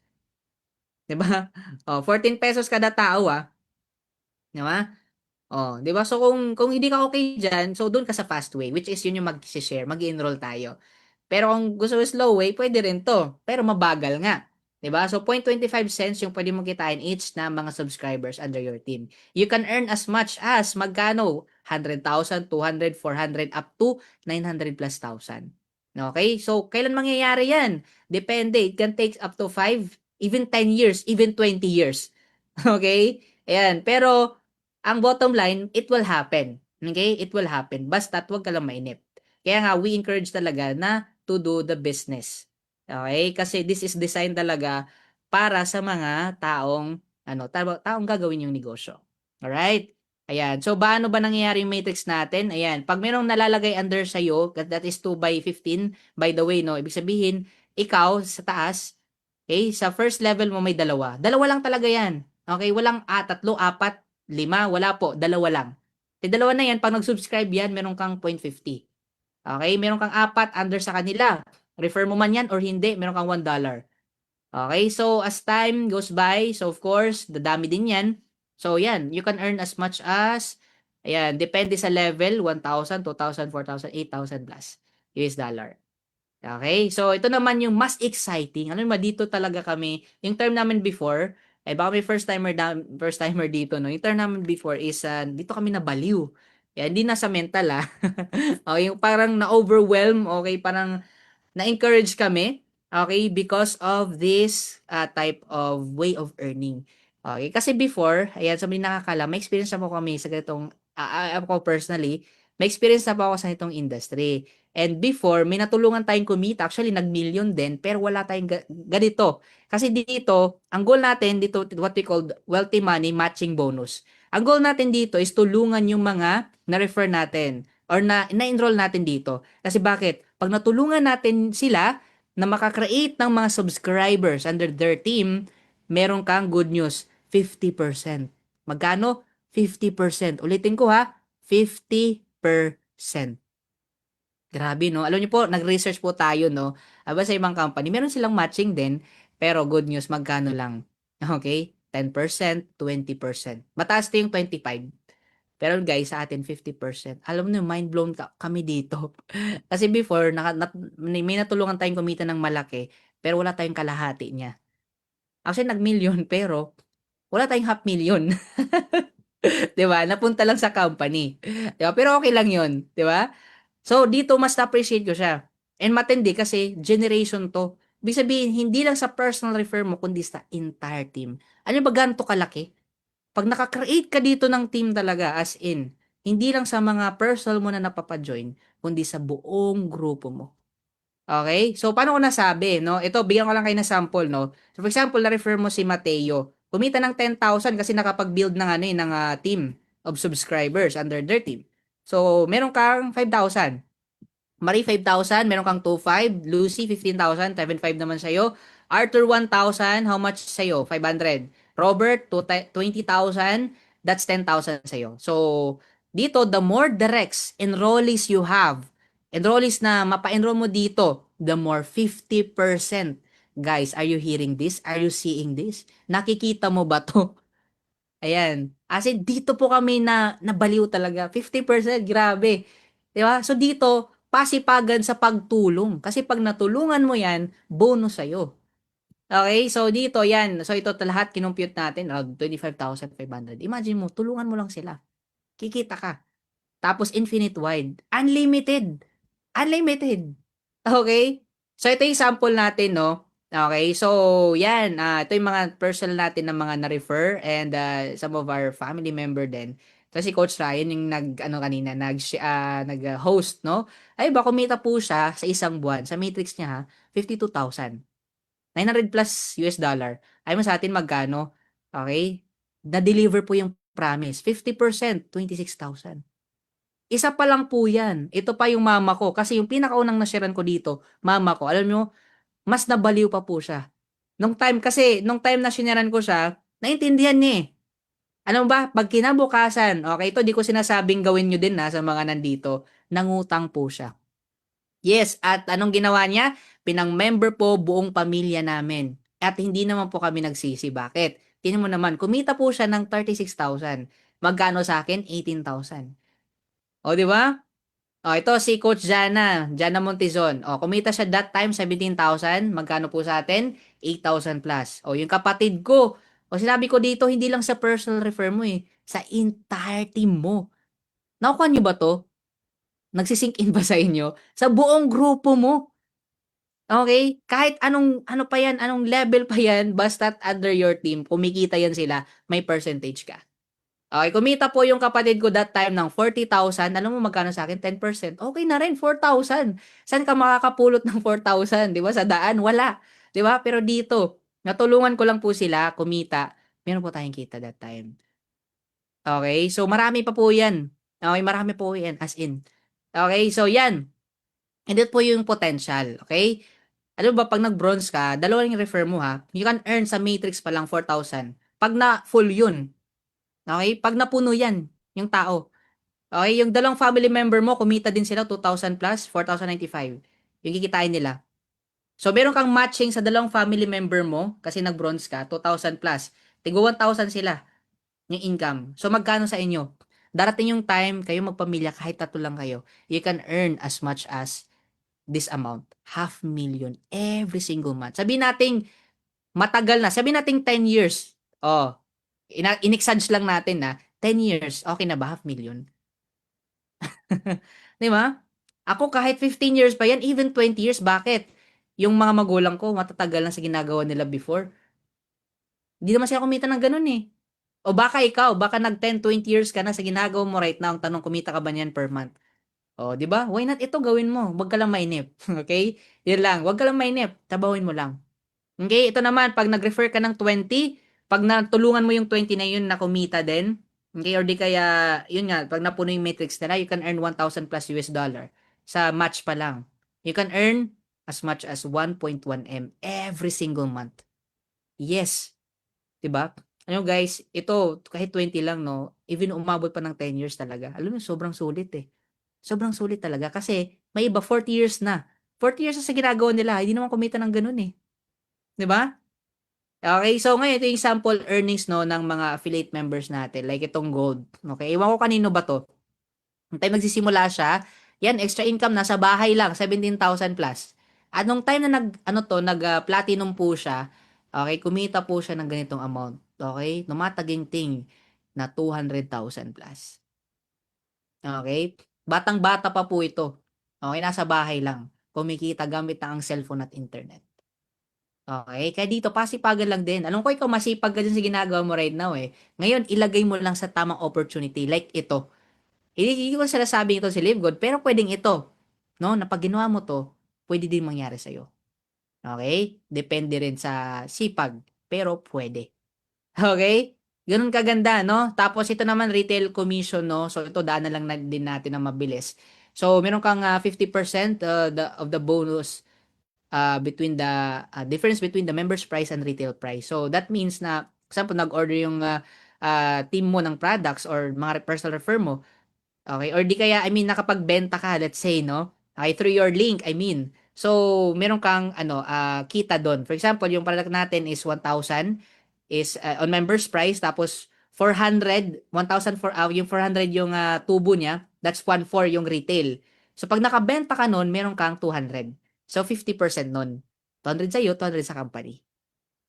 'Di ba? 14 pesos kada tao 'Di ba? 'Di ba? So kung hindi ka okay diyan, so doon ka sa fast way, which is yun yung mag-share, mag-enroll tayo. Pero kung gusto mo slow way, pwede rin 'to, pero mabagal nga. 'Di ba? So 0.25 cents yung pwede mong kitain each na mga subscribers under your team. You can earn as much as magkano? 100,000, 200, 400 up to 900 plus thousand. Okay? So kailan mangyayari 'yan? Depende. It can take up to 5, even 10 years, even 20 years. Okay? Ayan. Pero ang bottom line, it will happen. Okay? It will happen. Basta't huwag ka lang mainip. Kaya nga, we encourage talaga na to do the business. Okay? Kasi this is designed talaga para sa mga taong taong gagawin yung negosyo. Alright? Ayan. So, paano ba nangyayari yung matrix natin? Ayan. Pag merong nalalagay under sa'yo, that is 2 by 15, by the way, no? Ibig sabihin, ikaw sa taas, okay, sa first level mo may dalawa. Dalawa lang talaga yan. Okay? Walang 3, 4, 5, wala po. Dalawa lang. Sa dalawa na yan, pag nag-subscribe yan, meron kang 0.50. Okay? Meron kang 4 under sa kanila. Refer mo man yan or hindi, meron kang $1. Okay, so as time goes by, so of course, dadami din yan. So yan, you can earn as much as, ayan, depende sa level, 1,000, 2,000, 4,000, 8,000 plus US dollar. Okay, so ito naman yung mas exciting. Ano naman, dito talaga kami, yung term namin before, baka may first timer dito, no? Yung term namin before is, dito kami nabaliw. Yan, hindi na sa mental, o, yung parang na-overwhelm, okay, parang na-encourage kami, okay, because of this type of way of earning. Okay, kasi before, ayan, sa mga nakakala, may experience na po kami sa ganitong, ako personally, may experience na po ako sa itong industry. And before, may natulungan tayong kumita. Actually, nag-million din, pero wala tayong ganito. Kasi dito, ang goal natin dito, what we call wealthy money matching bonus. Ang goal natin dito is tulungan yung mga na-refer natin or na-enroll natin dito. Kasi bakit? Pag natulungan natin sila na makakreate ng mga subscribers under their team, meron kang good news, 50%. Magkano? 50%. Ulitin ko ha, 50%. Grabe, no? Alam niyo po, nag-research po tayo, no? Aba sa ibang company, meron silang matching din, pero good news, magkano lang? Okay? 10%, 20%. Mataas to yung 25. Pero guys, sa atin 50%. Alam mo, mind blown kami dito. Kasi before, may natulungan tayong kumita ng malaki, pero wala tayong kalahati niya. Actually, nag-million, pero wala tayong half million. 'Di ba? Napunta lang sa company. 'Di ba? Pero okay lang 'yon, 'di ba? So, dito mas na-appreciate ko siya. And matindi kasi generation 'to. Ibig sabihin, hindi lang sa personal refer mo, kundi sa entire team. Ano ba ganito kalaki? Pag naka-create ka dito ng team talaga, as in, hindi lang sa mga personal mo na napapa-join, kundi sa buong grupo mo. Okay? So, paano ko nasabi, no? Ito, bigyan ko lang kayo ng sample, no? So, for example, na-refer mo si Mateo. Kumita ng 10,000 kasi nakapag-build ng, ng team of subscribers under their team. So, meron kang 5,000. Marie, 5,000. Meron kang 2,500. Lucy, 15,000. 7,500 naman sa'yo. Arthur, 1,000. How much sa'yo? 500. Robert, 20,000. That's 10,000 sa'yo. So, dito, the more directs enrollees you have, enrollees na mapa-enroll mo dito, the more 50%. Guys, are you hearing this? Are you seeing this? Nakikita mo ba to? Ayan. As in, dito po kami na nabaliw talaga. 50%, grabe. 'Di ba? So dito, pasipagan sa pagtulong. Kasi pag natulungan mo yan, bonus sa'yo. Okay? So dito, yan. So ito lahat kinumpute natin, 25,500. Imagine mo, tulungan mo lang sila. Kikita ka. Tapos infinite wide. Unlimited. Unlimited. Okay? So ito yung sample natin, no? Okay, so yan, ito yung mga personal natin na mga na-refer and some of our family member din. So si Coach Ryan yung kanina, nag-host, no? Ay ba, kumita po siya sa isang buwan. Sa matrix niya ha, 52,000. 900 plus US dollar. Ay mo sa atin magkano? Okay? Na-deliver po yung promise. 50%, 26,000. Isa pa lang po yan. Ito pa yung mama ko. Kasi yung pinakaunang nasharean ko dito, mama ko. Alam nyo, mas nabaliw pa po siya. Nung time na sinaran ko siya, naintindihan niya eh. Alam mo ba, pag kinabukasan, okay, ito di ko sinasabing gawin nyo din sa mga nandito, nangutang po siya. Yes, at anong ginawa niya? Pinang-member po buong pamilya namin. At hindi naman po kami nagsisi. Bakit? Tingnan mo naman, kumita po siya ng 36,000. Magkano sa akin? 18,000. O, di ba? Oh, ito si Coach Jana Montizon. Oh, kumita siya that time 17,000. Magkano po sa atin? 8,000 plus. Oh, yung kapatid ko. O sinabi ko dito, hindi lang sa personal refer mo sa entire team mo. Nakuha niyo ba to? Nagsisink in ba sa inyo? Sa buong grupo mo. Okay? Kahit ano pa yan, anong level pa yan, basta under your team, kumikita yan sila, may percentage ka. Okay, kumita po yung kapatid ko that time ng 40,000. Alam mo magkano sa akin? 10%. Okay na rin, 4,000. Saan ka makakapulot ng 4,000? Di ba? Sa daan, wala. Di ba? Pero dito, natulungan ko lang po sila, kumita. Meron po tayong kita that time. Okay, so marami pa po yan. Okay, marami po yan, as in. Okay, so yan. And that po yung potential. Okay? Alam mo ba, pag nag-bronze ka, dalawa yung refer mo ha, you can earn sa matrix pa lang 4,000. Pag na full yun, okay? Pag napuno yan, yung tao. Okay? Yung dalawang family member mo, kumita din sila 2,000 plus, 4,095. Yung kikitain nila. So, meron kang matching sa dalawang family member mo kasi nag-bronze ka, 2,000 plus. Tigo 1,000 sila yung income. So, magkano sa inyo? Darating yung time, kayo magpamilya, kahit tatlo lang kayo, you can earn as much as this amount. 500,000 every single month. Sabihin natin, matagal na. Sabihin natin 10 years. Oh, in-exage lang natin na 10 years. Okay na ba? 500,000. Di ba? Ako kahit 15 years pa yan, even 20 years, bakit? Yung mga magulang ko, matatagal na sa ginagawa nila before. Hindi naman sila kumita ng ganun eh. O baka ikaw, baka nag 10, 20 years ka na sa ginagawa mo right now, ang tanong kumita ka ba niyan per month? O, di ba? Why not ito gawin mo? Huwag ka lang mainip. Okay? Yun lang. Huwag ka lang mainip. Tabawin mo lang. Okay? Ito naman, pag nag-refer ka ng 20, pag natulungan mo yung 20 na yun na kumita din, okay? Or di kaya, yun nga, pag napuno yung matrix nila, you can earn 1,000 plus US dollar sa match pa lang. You can earn as much as 1.1 M every single month. Yes. 'Di ba? Ano guys, ito kahit 20 lang 'no, even umabot pa ng 10 years talaga. Alam mo sobrang sulit eh. Sobrang sulit talaga kasi may iba 40 years na. 40 years na sa ginagawa nila, hindi naman kumita ng gano'n eh. 'Di ba? Okay, so ngayon ito yung sample earnings 'no ng mga affiliate members natin like itong Gold. Okay, ewan ko kanino ba 'to. Nung time nagsisimula siya, yan extra income nasa bahay lang 17,000 plus. At nung time na platinum po siya, okay, kumita po siya ng ganitong amount. Okay? Numataginting na 200,000 plus. Okay? Batang-bata pa po ito. Okay, nasa bahay lang. Kumikita gamit na ang cellphone at internet. Okay, kaya dito pasipagan lang din. Alam ko ikaw masipag ka din sa ginagawa mo right now eh. Ngayon, ilagay mo lang sa tamang opportunity like ito. Hindi ko sinasabing ito si Live Good, pero pwedeng ito. No? Na pag ginawa mo to, pwede din mangyari sa'yo. Okay? Depende rin sa sipag, pero pwede. Okay? Ganun kaganda, no? Tapos ito naman, retail commission, no? So ito, daanan lang din natin ng mabilis. So, meron kang 50% of the bonus between the difference between the member's price and retail price. So, that means na, example, nag-order yung team mo ng products or mga personal refer mo, okay, or di kaya, I mean, nakapagbenta ka, let's say, no? Okay, through your link, I mean. So, meron kang, kita doon. For example, yung product natin is 1,000 is on members price, tapos 400, 1,000 for, yung 400 yung tubo niya, that's 1,400 yung retail. So, pag nakabenta ka nun, meron kang 200. So, 50% nun. 200 sa'yo, 200 sa company.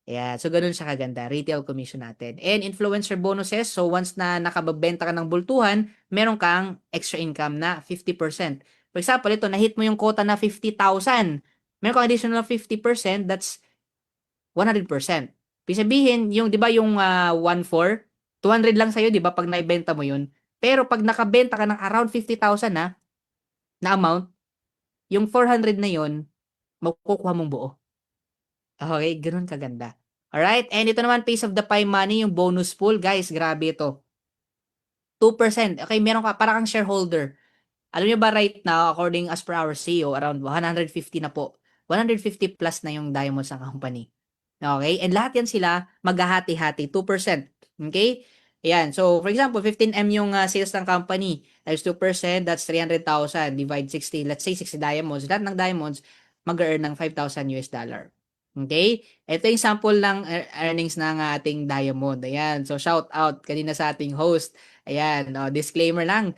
Yeah, so ganun siya kaganda, retail commission natin. And influencer bonuses, so once na nakababenta ka ng bultuhan, meron kang extra income na 50%. For example, ito, na-hit mo yung quota na 50,000. Meron kang additional 50%, that's 100%. Ibig sabihin, yung, di ba yung 1,400, 200 lang sa'yo, di ba, pag naibenta mo yun. Pero pag nakabenta ka ng around 50,000 na amount, yung 400 na yun, makukuha mong buo. Okay, gano'n kaganda. Alright, and ito naman, piece of the pie money, yung bonus pool. Guys, grabe ito. 2%. Okay, meron ka, para kang shareholder. Alam niyo ba right now, according as per our CEO, around 150 na po. 150 plus na yung diamonds ng company. Okay, and lahat yan sila maghahati-hati, 2%. Okay? Ayan, so for example, 15M yung sales ng company. Times 2%, that's 300,000. Divide 60, let's say 60 diamonds. Lahat ng diamonds, mag-earn ng 5,000 US dollar. Okay? Ito yung sample ng earnings ng ating diamond. Ayan. So, shout out kanina sa ating host. Ayan. Disclaimer lang.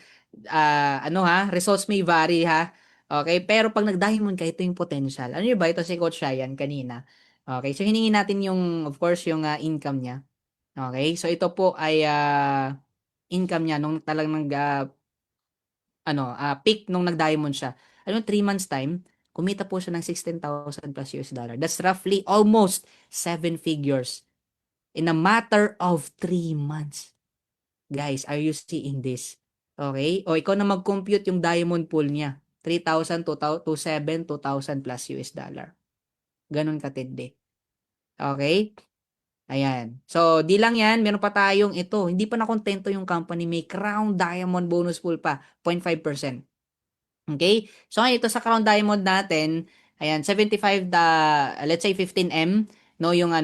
Results may vary ha. Okay? Pero pag nag-diamond ka, ito yung potential. Ano yun ba? Ito si Coach Ryan kanina. Okay? So, hiningi natin yung, of course, yung income niya. Okay? So, ito po ay income niya nung talagang peak nung nag-diamond siya. 3 months time, kumita po siya ng 16,000 plus US dollar. That's roughly almost 7 figures in a matter of 3 months. Guys, are you seeing this? Okay? O ikaw na mag-compute yung diamond pool niya. 3,000 to 7, 2,000 plus US dollar. Ganun katindi. Okay? Ayan. So, di lang yan. Meron pa tayong ito. Hindi pa nakontento yung company. May Crown Diamond bonus pool pa. 0.5%. Okay? So, ngayon ito sa Crown Diamond natin, ayan, 75 let's say 15M, no, yung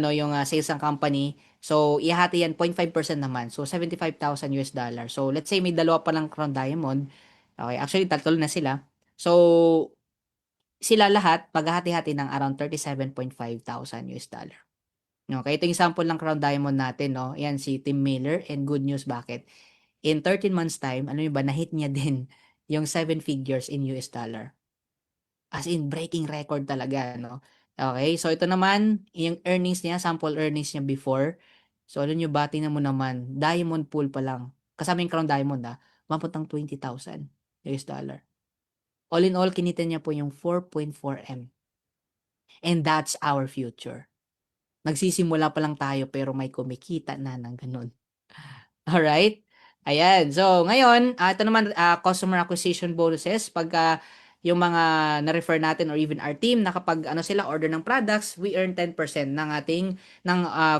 sales ng company. So, ihati yan 0.5% naman. So, 75,000 US dollar. So, let's say may dalawa pa lang Crown Diamond. Okay, actually tatlo na sila. So, sila lahat paghahati-hati ng around 37,500 US dollar. Okay, ito yung sample ng Crown Diamond natin, no? Yan si Tim Miller, and good news, bakit? In 13 months time, ano yun ba, na-hit niya din yung 7 figures in US dollar. As in, breaking record talaga, no? Okay, so ito naman, yung earnings niya, sample earnings niya before. So, ano nyo, bati na mo naman, Diamond Pool pa lang. Kasama yung Crown Diamond, mapuntang 20,000 US dollar. All in all, kinita niya po yung 4.4 M. And that's our future. Nagsisimula pa lang tayo pero may kumikita na ng ganun. Alright? Ayan. So, ngayon, ito naman, customer acquisition bonuses. Pagka yung mga na-refer natin or even our team, na kapag ano sila, order ng products, we earn 10% ng ating,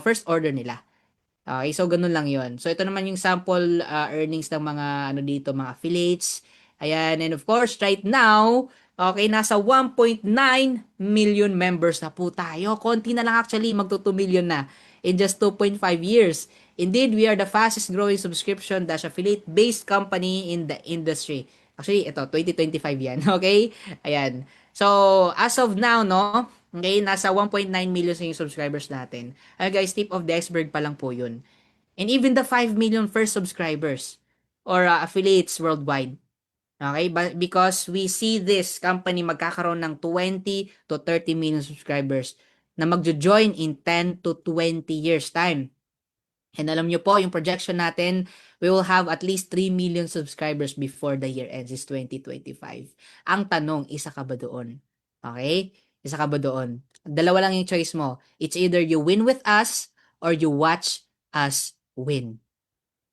first order nila. Okay, so ganun lang yon. So ito naman yung sample earnings ng mga ano dito, mga affiliates. Ayan, and of course, right now, okay, nasa 1.9 million members na po tayo. Konti na lang actually, magto 2 million na in just 2.5 years. Indeed, we are the fastest growing subscription-affiliate-based company in the industry. Actually, ito, 2025 yan, okay? Ayan. So, as of now, no, okay, nasa 1.9 million yung subscribers natin. Ayun guys, tip of the iceberg pa lang po yun. And even the 5 million first subscribers or affiliates worldwide. Okay? Because we see this company magkakaroon ng 20 to 30 million subscribers na magjo-join in 10 to 20 years time. And alam nyo po, yung projection natin, we will have at least 3 million subscribers before the year ends is 2025. Ang tanong, isa ka ba doon? Okay? Isa ka ba doon? Dalawa lang yung choice mo. It's either you win with us or you watch us win.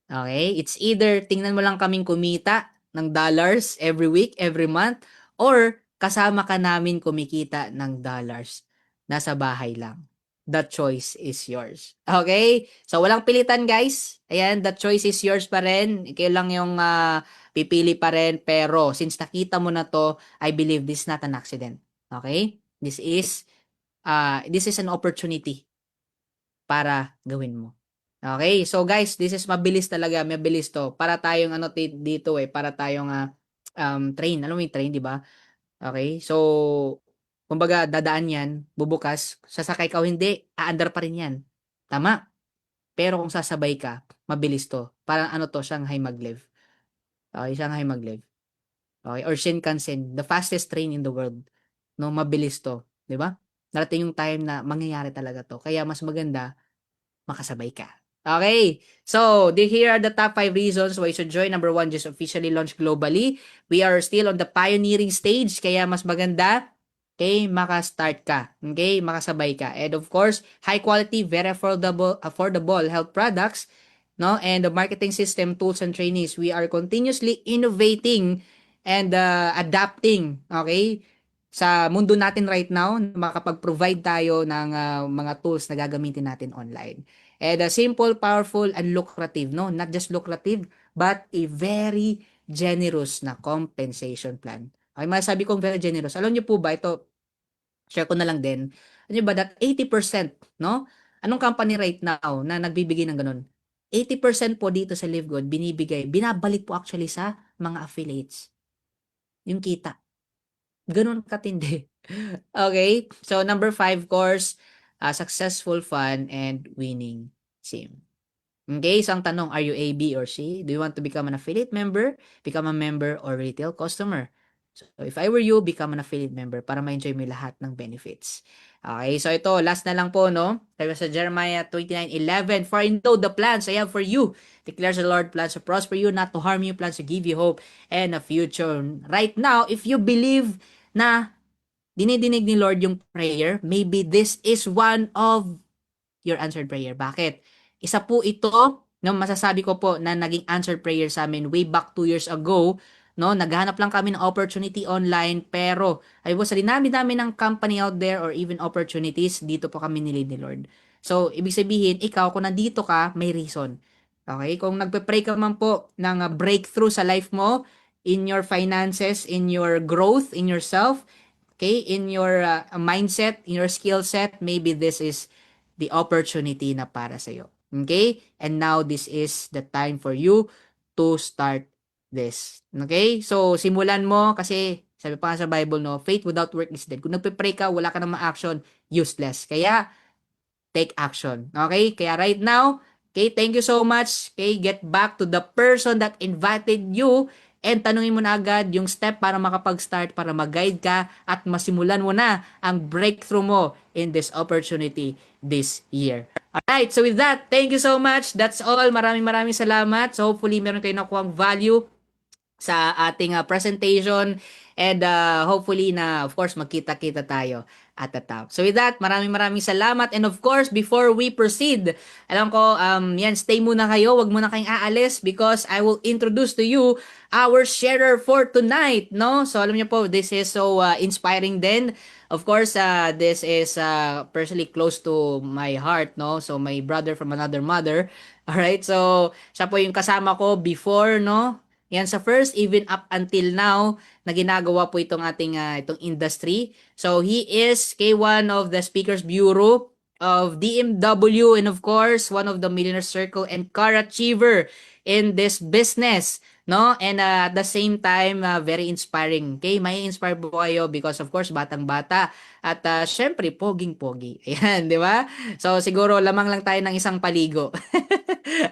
Okay? It's either tingnan mo lang kaming kumita ng dollars every week, every month, or kasama ka namin kumikita ng dollars. Nasa bahay lang. The choice is yours. Okay? So, walang pilitan, guys. Ayan, the choice is yours pa rin. Ikaw lang yung pipili pa rin. Pero, since nakita mo na to, I believe this is not an accident. Okay? This is an opportunity para gawin mo. Okay? So, guys, this is mabilis talaga. Mabilis to. Para tayong dito para tayong train. Alam mo yung train, di ba? Okay? So, kumbaga, dadaan yan, bubukas, sasakay ka o hindi, aandar pa rin yan. Tama? Pero kung sasabay ka, mabilis to. Parang Shanghai Maglev. Okay, Shanghai Maglev. Okay, or Shinkansen, the fastest train in the world. No, mabilis to. Di ba? Darating yung time na mangyayari talaga to. Kaya mas maganda, makasabay ka. Okay, so here are the top 5 reasons why you should join. Number 1, just officially launched globally. We are still on the pioneering stage, kaya mas maganda, okay, maka-start ka. Okay, makasabay ka. And of course, high quality, very affordable health products, no? And the marketing system, tools, and trainings. We are continuously innovating and adapting, okay? Sa mundo natin right now, makapag-provide tayo ng mga tools na gagamitin natin online. And simple, powerful, and lucrative, no? Not just lucrative, but a very generous na compensation plan. Okay, masasabi kong very generous. Alam niyo po ba, ito, share ko na lang din. Alam niyo ba that 80%, no? Anong company right now na nagbibigay ng ganun? 80% po dito sa Live Good, binabalik po actually sa mga affiliates. Yung kita. Ganun katindi. Okay? So, number 5, course, successful, fun, and winning sim. Okay? So, ang tanong, are you A, B, or C? Do you want to become an affiliate member, become a member, or retail customer? So, if I were you, become an affiliate member para ma-enjoy mo lahat ng benefits. Okay? So, ito, last na lang po, no? Sabi sa Jeremiah 29:11, for I know the plans I have for you, declares the Lord, plans to prosper you, not to harm you, plans to give you hope and a future. Right now, if you believe na dinidinig ni Lord yung prayer, maybe this is one of your answered prayer. Bakit? Isa po ito, no, masasabi ko po na naging answered prayer sa amin way back 2 years ago. No, naghahanap lang kami ng opportunity online, pero ay po sa dinami-dami ng company out there or even opportunities, dito po kami nilid ni Lord. So, ibig sabihin, ikaw, kung nandito ka, may reason. Okay? Kung nagpe-pray ka man po ng breakthrough sa life mo, in your finances, in your growth, in yourself, okay, in your mindset, in your skill set, maybe this is the opportunity na para sa iyo. Okay? And now this is the time for you to start this. Okay? So simulan mo kasi Sabi pa nga sa Bible, no, faith without work is dead. Kung nagpe-pray ka, wala ka namang action, useless. Kaya, take action. Okay? Kaya right now, okay, thank you so much. Okay, get back to the person that invited you and tanungin mo na agad yung step para makapag-start, para mag-guide ka at masimulan mo na ang breakthrough mo in this opportunity this year. Alright, so with that, thank you so much. That's all. Maraming salamat. So hopefully meron kayo nakuhang value sa ating presentation and hopefully na of course magkita-kita tayo at the top. So with that, maraming salamat and of course before we proceed, alam ko yan, stay muna kayo, wag muna kayong aalis because I will introduce to you our sharer for tonight, no? So alam niyo po, this is so inspiring din. Of course, this is personally close to my heart, no? So my brother from another mother. All right? So siya po yung kasama ko before, no? Yan sa first, even up until now, na ginagawa po itong ating itong industry. So he is one of the Speakers Bureau of DMW and of course, one of the Millionaire Circle and car achiever in this business, no? And at the same time, very inspiring. Okay, may inspire po kayo because of course, batang-bata at syempre, poging-pogi. Ayan, di ba? So siguro lamang lang tayo ng isang paligo.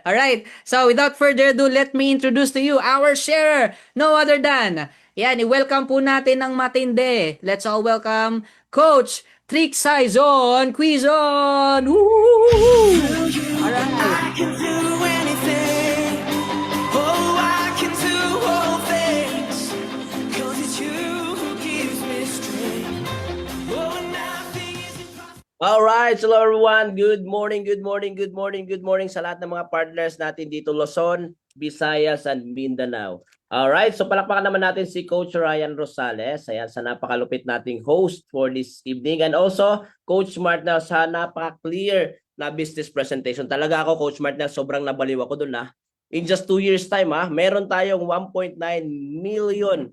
All right. So without further ado, let me introduce to you our sharer, no other than, yan, i-welcome po natin ng matindi. Let's all welcome Coach Trick Saizon Quizon. Woo! All right. I can do anything. Oh, I can do all things. 'Cause it's you who gives me strength. Oh, nothing is impossible. Alright, so hello everyone. Good morning sa lahat ng mga partners natin dito, Luzon, Visayas, and Mindanao. Alright, so palakpakan naman natin si Coach Ryan Rosales. Ayan, sa napakalupit nating host for this evening. And also, Coach Martinel sa napaka-clear na business presentation. Talaga ako, Coach Martinel, sobrang nabaliw ako dun In just 2 years time, meron tayong 1.9 million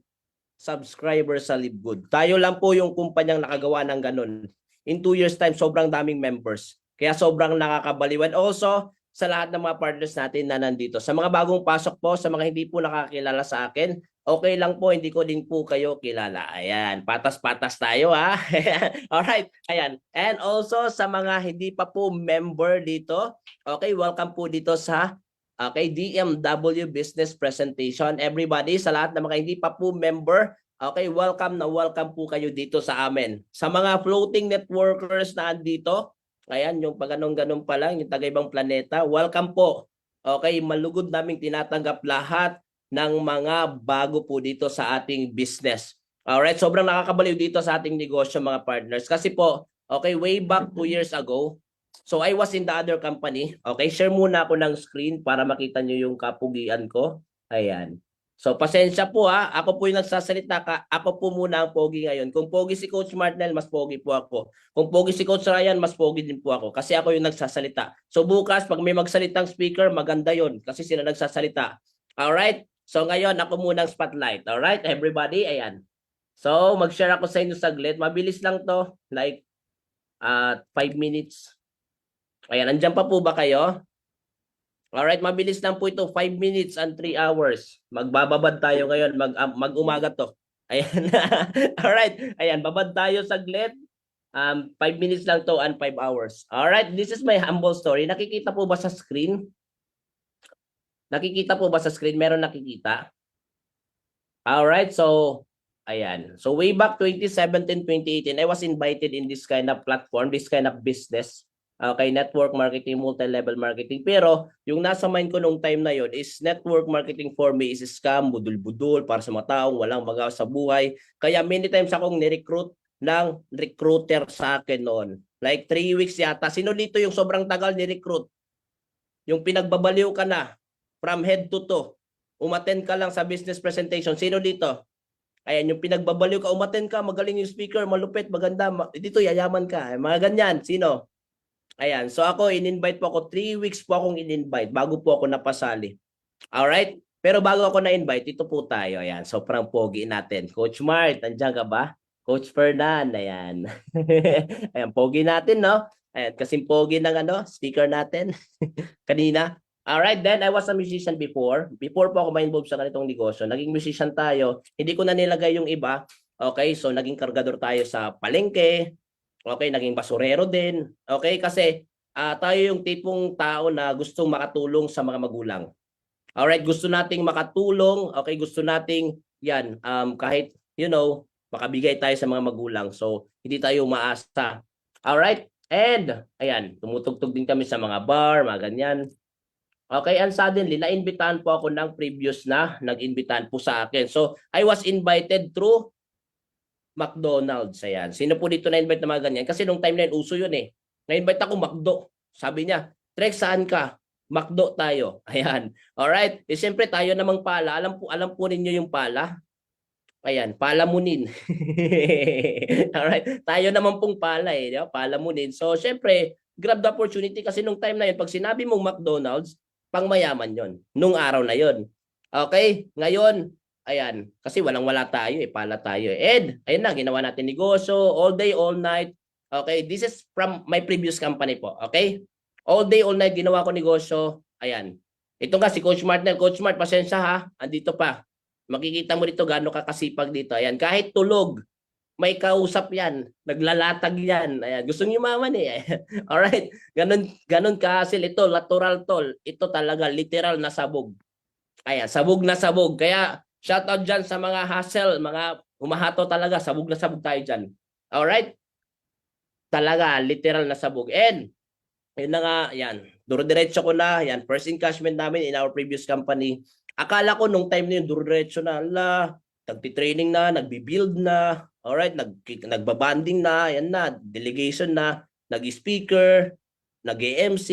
subscribers sa LiveGood. Tayo lang po yung kumpanyang nakagawa ng ganun. In 2 years time, sobrang daming members. Kaya sobrang nakakabaliw. And also, sa lahat ng mga partners natin na nandito. Sa mga bagong pasok po, sa mga hindi po nakakilala sa akin, okay lang po, hindi ko din po kayo kilala. Ayan, patas-patas tayo Alright, ayan. And also, sa mga hindi pa po member dito, okay, welcome po dito sa DMW Business Presentation. Everybody, sa lahat ng mga hindi pa po member, okay, welcome po kayo dito sa amin. Sa mga floating networkers na andito, ayan, yung pag ganun pa lang, yung taga-ibang planeta, welcome po. Okay, malugod naming tinatanggap lahat ng mga bago po dito sa ating business. Alright, sobrang nakakabaliw dito sa ating negosyo mga partners. Kasi po, okay, way back 2 years ago, so I was in the other company. Okay, share muna ako ng screen para makita nyo yung kapugian ko. Ayan. So, pasensya po ako po yung nagsasalita ako po muna ang pogi ngayon. Kung pogi si Coach Martinel, mas pogi po ako. Kung pogi si Coach Ryan, mas pogi din po ako. Kasi ako yung nagsasalita. So, bukas, pag may magsalitang speaker, maganda yon kasi sila nagsasalita. Alright? So, ngayon, ako muna ang spotlight. Alright, everybody? Ayan. So, mag-share ako sa inyo saglit. Mabilis lang to. Like, 5 minutes. Ayan, andyan pa po ba kayo? Alright, mabilis lang po ito. 5 minutes and 3 hours. Magbababad tayo ngayon. Mag-umaga to. Ayan. Alright. Ayan, babad tayo saglit. 5 minutes lang to and 5 hours. Alright, this is my humble story. Nakikita po ba sa screen? Nakikita po ba sa screen? Meron nakikita? Alright, so, ayan. So, way back 2017, 2018, I was invited in this kind of platform, this kind of business. Okay, network marketing, multi-level marketing. Pero, yung nasa mind ko nung time na yon is network marketing for me is scam, budul-budul, para sa mga taong walang magawa sa buhay. Kaya many times akong ni-recruit ng recruiter sa akin noon. Like 3 weeks yata. Sino dito yung sobrang tagal ni-recruit? Yung pinagbabaliw ka na, from head to toe. Umattend ka lang sa business presentation. Sino dito? Ayan, yung pinagbabaliw ka, umattend ka, magaling yung speaker, malupit, maganda. Dito, yayaman ka. Mga ganyan. Sino? Ayan, so ako, in-invite po ako, 3 weeks po akong in-invite bago po ako napasali. Alright? Pero bago ako na-invite, ito po tayo. Ayan, sobrang pogi natin. Coach Mart, nandiyan ka ba? Coach Fernan, ayan. Ayan, pogi natin, no? Ayan, kasing pogi ng speaker natin kanina. Alright, then I was a musician before. Before po ako ma-involve sa ganitong negosyo, naging musician tayo. Hindi ko na nilagay yung iba. Okay, so naging kargador tayo sa palengke. Okay, naging basurero din. Okay, kasi tayo yung tipong tao na gustong makatulong sa mga magulang. Alright, gusto nating makatulong. Okay, gusto nating yan, kahit, makabigay tayo sa mga magulang. So, hindi tayo umaasa. Alright, and, ayan, tumutugtog din kami sa mga bar, mga ganyan. Okay, and suddenly, naimbitahan po ako ng previous na nag-imbitahan po sa akin. So, I was invited through McDonald's. Ayan. Sino po dito na-invite na mga ganyan? Kasi nung time na yun, uso yun eh. Na-invite ako McDo. Sabi niya, Trex, saan ka? McDo tayo. Ayan. Alright. Eh, siyempre tayo namang pala. Alam po ninyo yung pala. Ayan, palamunin. Alright. Tayo naman pong pala eh. Di ba? Palamunin. So, siyempre, grab the opportunity kasi nung time na yun, pag sinabi mong McDonald's, pangmayaman yon nung araw na yon. Okay? Ngayon, ayan, kasi walang-wala tayo eh, pala tayo eh. And, ayun na, ginawa natin negosyo, all day, all night. Okay, this is from my previous company po. Okay? All day, all night, ginawa ko negosyo. Ayan. Ito nga, si Coach Martin. Coach Mart, pasensya ha, andito pa. Makikita mo dito gaano ka kasipag dito. Ayan, kahit tulog, may kausap yan. Naglalatag yan. Ayan, gustong yumaman eh. Alright, ganun kahasil ito, lateral tol. Ito talaga, literal na sabog. Ayan, sabog na sabog. Kaya, shoutout dyan sa mga hustle, mga humahato talaga. Sabog na sabog tayo dyan. Alright? Talaga, literal na sabog. And, yun na nga, yan. Duro-diretso ko na. Yan, first encashment namin in our previous company. Akala ko nung time na yun, duro-diretso na. Nagti-training na, nagbi-build na. Alright, nagbabanding na. Yan na, delegation na. Nag-speaker, nag-MC.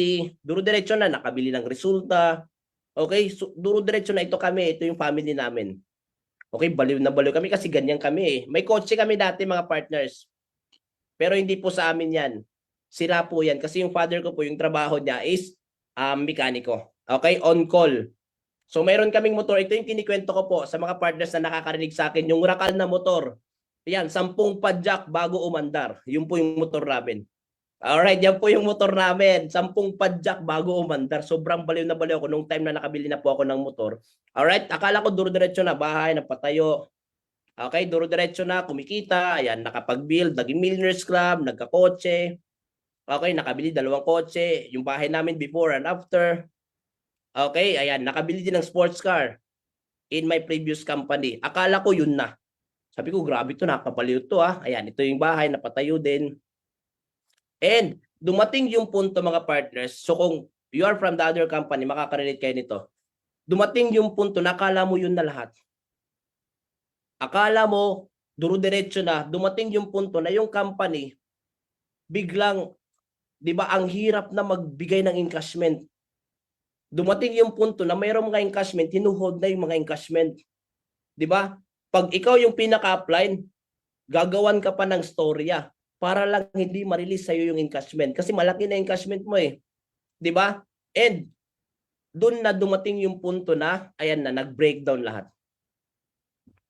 Duro-diretso na, nakabili ng resulta. Okay, so, duro-diretso na ito kami. Ito yung family namin. Okay, baliw na baliw kami kasi ganyan kami eh. May kotse kami dati mga partners. Pero hindi po sa amin yan. Sila po yan. Kasi yung father ko po, yung trabaho niya is mekaniko. Okay, on call. So mayroon kaming motor. Ito yung kinikwento ko po sa mga partners na nakakarinig sa akin. Yung rakal na motor. Yan, 10 padjak bago umandar. Yun po yung motor namin. Alright, yan po yung motor namin. 10 padjak bago umandar. Sobrang baliw na baliw ako nung time na nakabili na po ako ng motor. Alright, akala ko duro-diretso na bahay, napatayo. Okay, duro-diretso na, kumikita. Ayan, nakapag-build, naging Millionaires Club, nagkakotse. Okay, nakabili 2 kotse. Yung bahay namin before and after. Okay, ayan, nakabili din ng sports car in my previous company. Akala ko yun na. Sabi ko, grabe to, nakapaliw to ah. Ayan, ito yung bahay, napatayo din. And dumating yung punto mga partners, so kung you are from the other company, makaka-relate kayo nito. Dumating yung punto, nakala mo yun na lahat. Akala mo, duro-diretso na, dumating yung punto na yung company, biglang, di ba, ang hirap na magbigay ng encashment. Dumating yung punto na mayroong mga encashment, hinuhold na yung mga encashment. Di ba? Pag ikaw yung pinaka-upline, gagawan ka pa ng storya para lang hindi ma-release sa'yo yung encashment. Kasi malaki na encashment mo eh. Di ba? And doon na dumating yung punto na, ayan na, nag-breakdown lahat.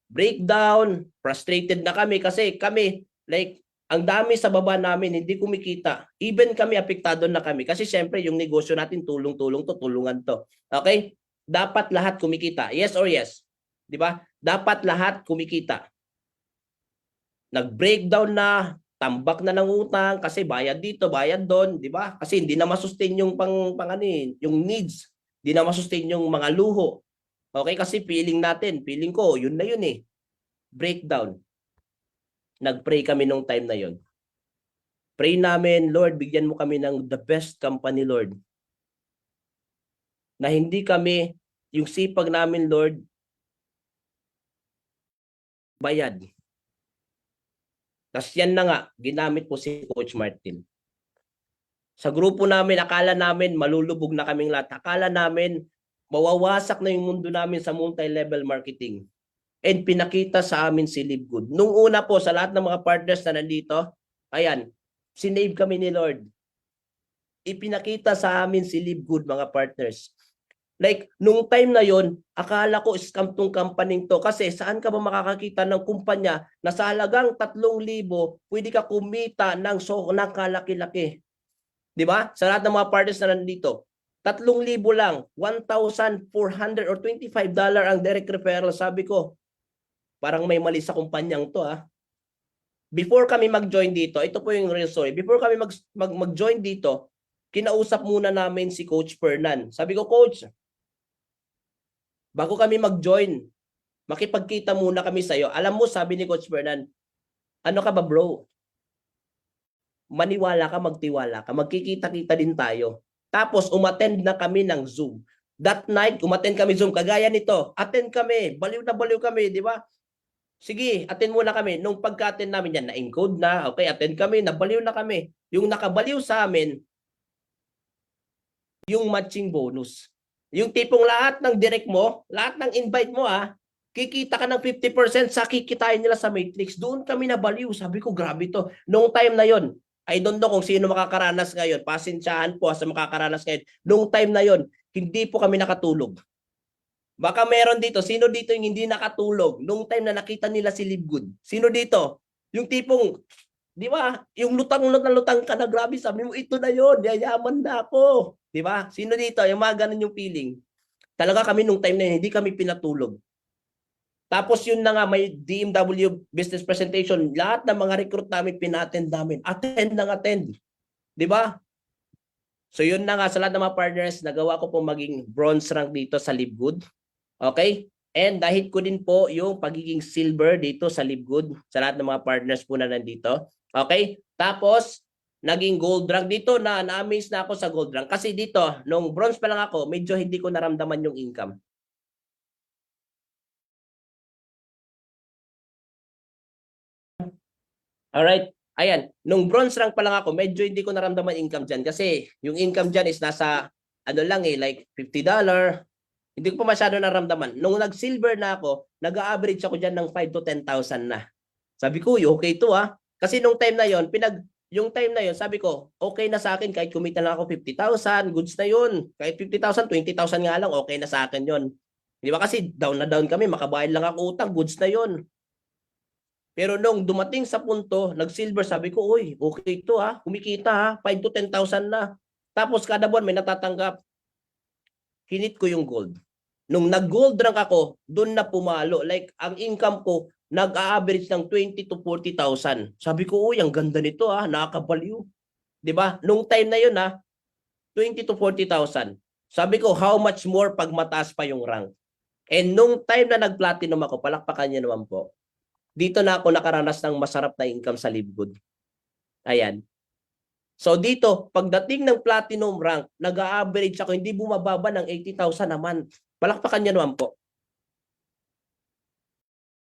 Breakdown, frustrated na kami kasi kami, like, ang dami sa baba namin, hindi kumikita. Even kami, apektado na kami. Kasi syempre, yung negosyo natin, tulong-tulong to, tulungan to. Okay? Dapat lahat kumikita. Yes or yes? Di ba? Dapat lahat kumikita. Nag-breakdown na, tambak na ng utang, kasi bayad dito, bayad doon, di ba? Kasi hindi na masustain yung yung needs. Hindi na masustain yung mga luho. Okay? Kasi feeling ko, yun na yun eh. Breakdown. Nag-pray kami nung time na yon. Pray namin, Lord, bigyan mo kami ng the best company, Lord. Na hindi kami, yung sipag namin, Lord, bayad. Tapos yan na nga, ginamit po si Coach Martin. Sa grupo namin, akala namin malulubog na kaming lahat. Akala namin mawawasak na yung mundo namin sa multi-level marketing. And pinakita sa amin si Live Good. Nung una po, sa lahat ng mga partners na nandito, ayan, sinave kami ni Lord. Ipinakita sa amin si Live Good, mga partners. Like, nung time na yon, akala ko scam tong company to. Kasi saan ka ba makakakita ng kumpanya na sa halagang 3,000, pwede ka kumita ng kalaki-laki. Di ba? Sa lahat ng mga partners na nandito, 3,000 lang, $1,400 or $25 ang direct referral. Sabi ko, Parang may mali sa kumpanyang to Before kami mag-join dito, ito po yung real story. Before kami mag-join dito, kinausap muna namin si Coach Fernan. Sabi ko, Coach, bago kami mag-join, makipagkita muna kami sa'yo. Alam mo, sabi ni Coach Fernan, ano ka ba bro? Maniwala ka, magtiwala ka. Magkikita-kita din tayo. Tapos, umattend na kami ng Zoom. That night, umattend kami Zoom. Kagaya nito, attend kami. Baliw na baliw kami, di ba? Sige, attend muna kami. Nung pagka-attend namin yan, na-encode na. Okay, attend kami, nabaliw na kami. Yung nakabaliw sa amin, yung matching bonus. Yung tipong lahat ng direct mo, lahat ng invite mo kikita ka ng 50% sa kikitain nila sa Matrix. Doon kami nabaliw. Sabi ko, grabe to. Nung time na yon, I don't know kung sino makakaranas ngayon. Pasensyahan po sa makakaranas ngayon. Nung time na yon, hindi po kami nakatulog. Baka meron dito, sino dito yung hindi nakatulog nung time na nakita nila si Livgood? Sino dito? Yung tipong, di ba? Yung lutang ka na, grabe, sabi mo, ito na yon, yayaman na ako. Di ba? Sino dito? Yung mga ganun yung feeling. Talaga kami nung time na yun, hindi kami pinatulog. Tapos yun na nga, may DMW business presentation. Lahat ng mga recruit namin, pina-attend namin. Attend. Di ba? So yun na nga, sa lahat ng mga partners, nagawa ko po maging bronze rank dito sa Livgood. Okay? And dahil ko din po yung pagiging silver dito sa Livgood, sa lahat ng mga partners po na nandito. Okay? Tapos, naging gold rank dito na-amaze na ako sa gold rank. Kasi dito, nung bronze pa lang ako, medyo hindi ko naramdaman yung income. Alright? Ayan, nung bronze rank pa lang ako, medyo hindi ko naramdaman income dyan. Kasi yung income dyan is nasa, like $50. Hindi ko pa masyado naramdaman. Nung nag-silver na ako, nag-average ako dyan ng 5 to 10,000 na. Sabi ko, okay to Kasi nung time na yon, yung time na yon, sabi ko, okay na sa akin kahit kumita lang ako 50,000, goods na yun. Kahit 50,000, 20,000 nga lang, okay na sa akin yon. Di ba kasi down na down kami, makabayad lang ako utang, goods na yon. Pero nung dumating sa punto, nag-silver, sabi ko, uy, okay to kumikita 5 to 10,000 na. Tapos kada buwan may natatanggap. Hinit ko yung gold. Nung nag-gold rank ako, doon na pumalo. Like, ang income ko, nag-average ng 20 to 40,000. Sabi ko, uy, ang ganda nito nakakabaliw. Diba? Nung time na yun 20 to 40,000. Sabi ko, how much more pag mataas pa yung rank? And nung time na nag-platinum ako, palakpakan niya naman po. Dito na ako nakaranas ng masarap na income sa Livgood. Ayan. So dito, pagdating ng platinum rank, nag-average ako, hindi bumababa ng 80,000 naman. Palakpakan niya naman po.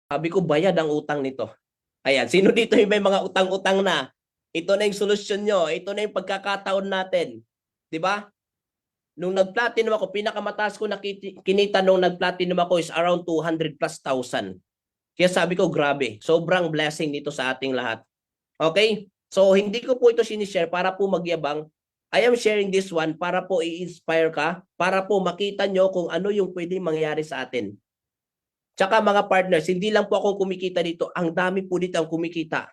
Sabi ko, bayad ang utang nito. Ayan, sino dito yung may mga utang-utang na? Ito na yung solusyon nyo. Ito na yung pagkakataon natin. Diba? Nung nag-platinum ako, pinakamataas ko na kinita nung nag-platinum ako is around 200 plus thousand. Kaya sabi ko, grabe. Sobrang blessing nito sa ating lahat. Okay? So, hindi ko po ito sinishare para po magyabang. I am sharing this one para po i-inspire ka, para po makita nyo kung ano yung pwedeng mangyari sa atin. Tsaka mga partners, hindi lang po akong kumikita dito. Ang dami po dito ang kumikita.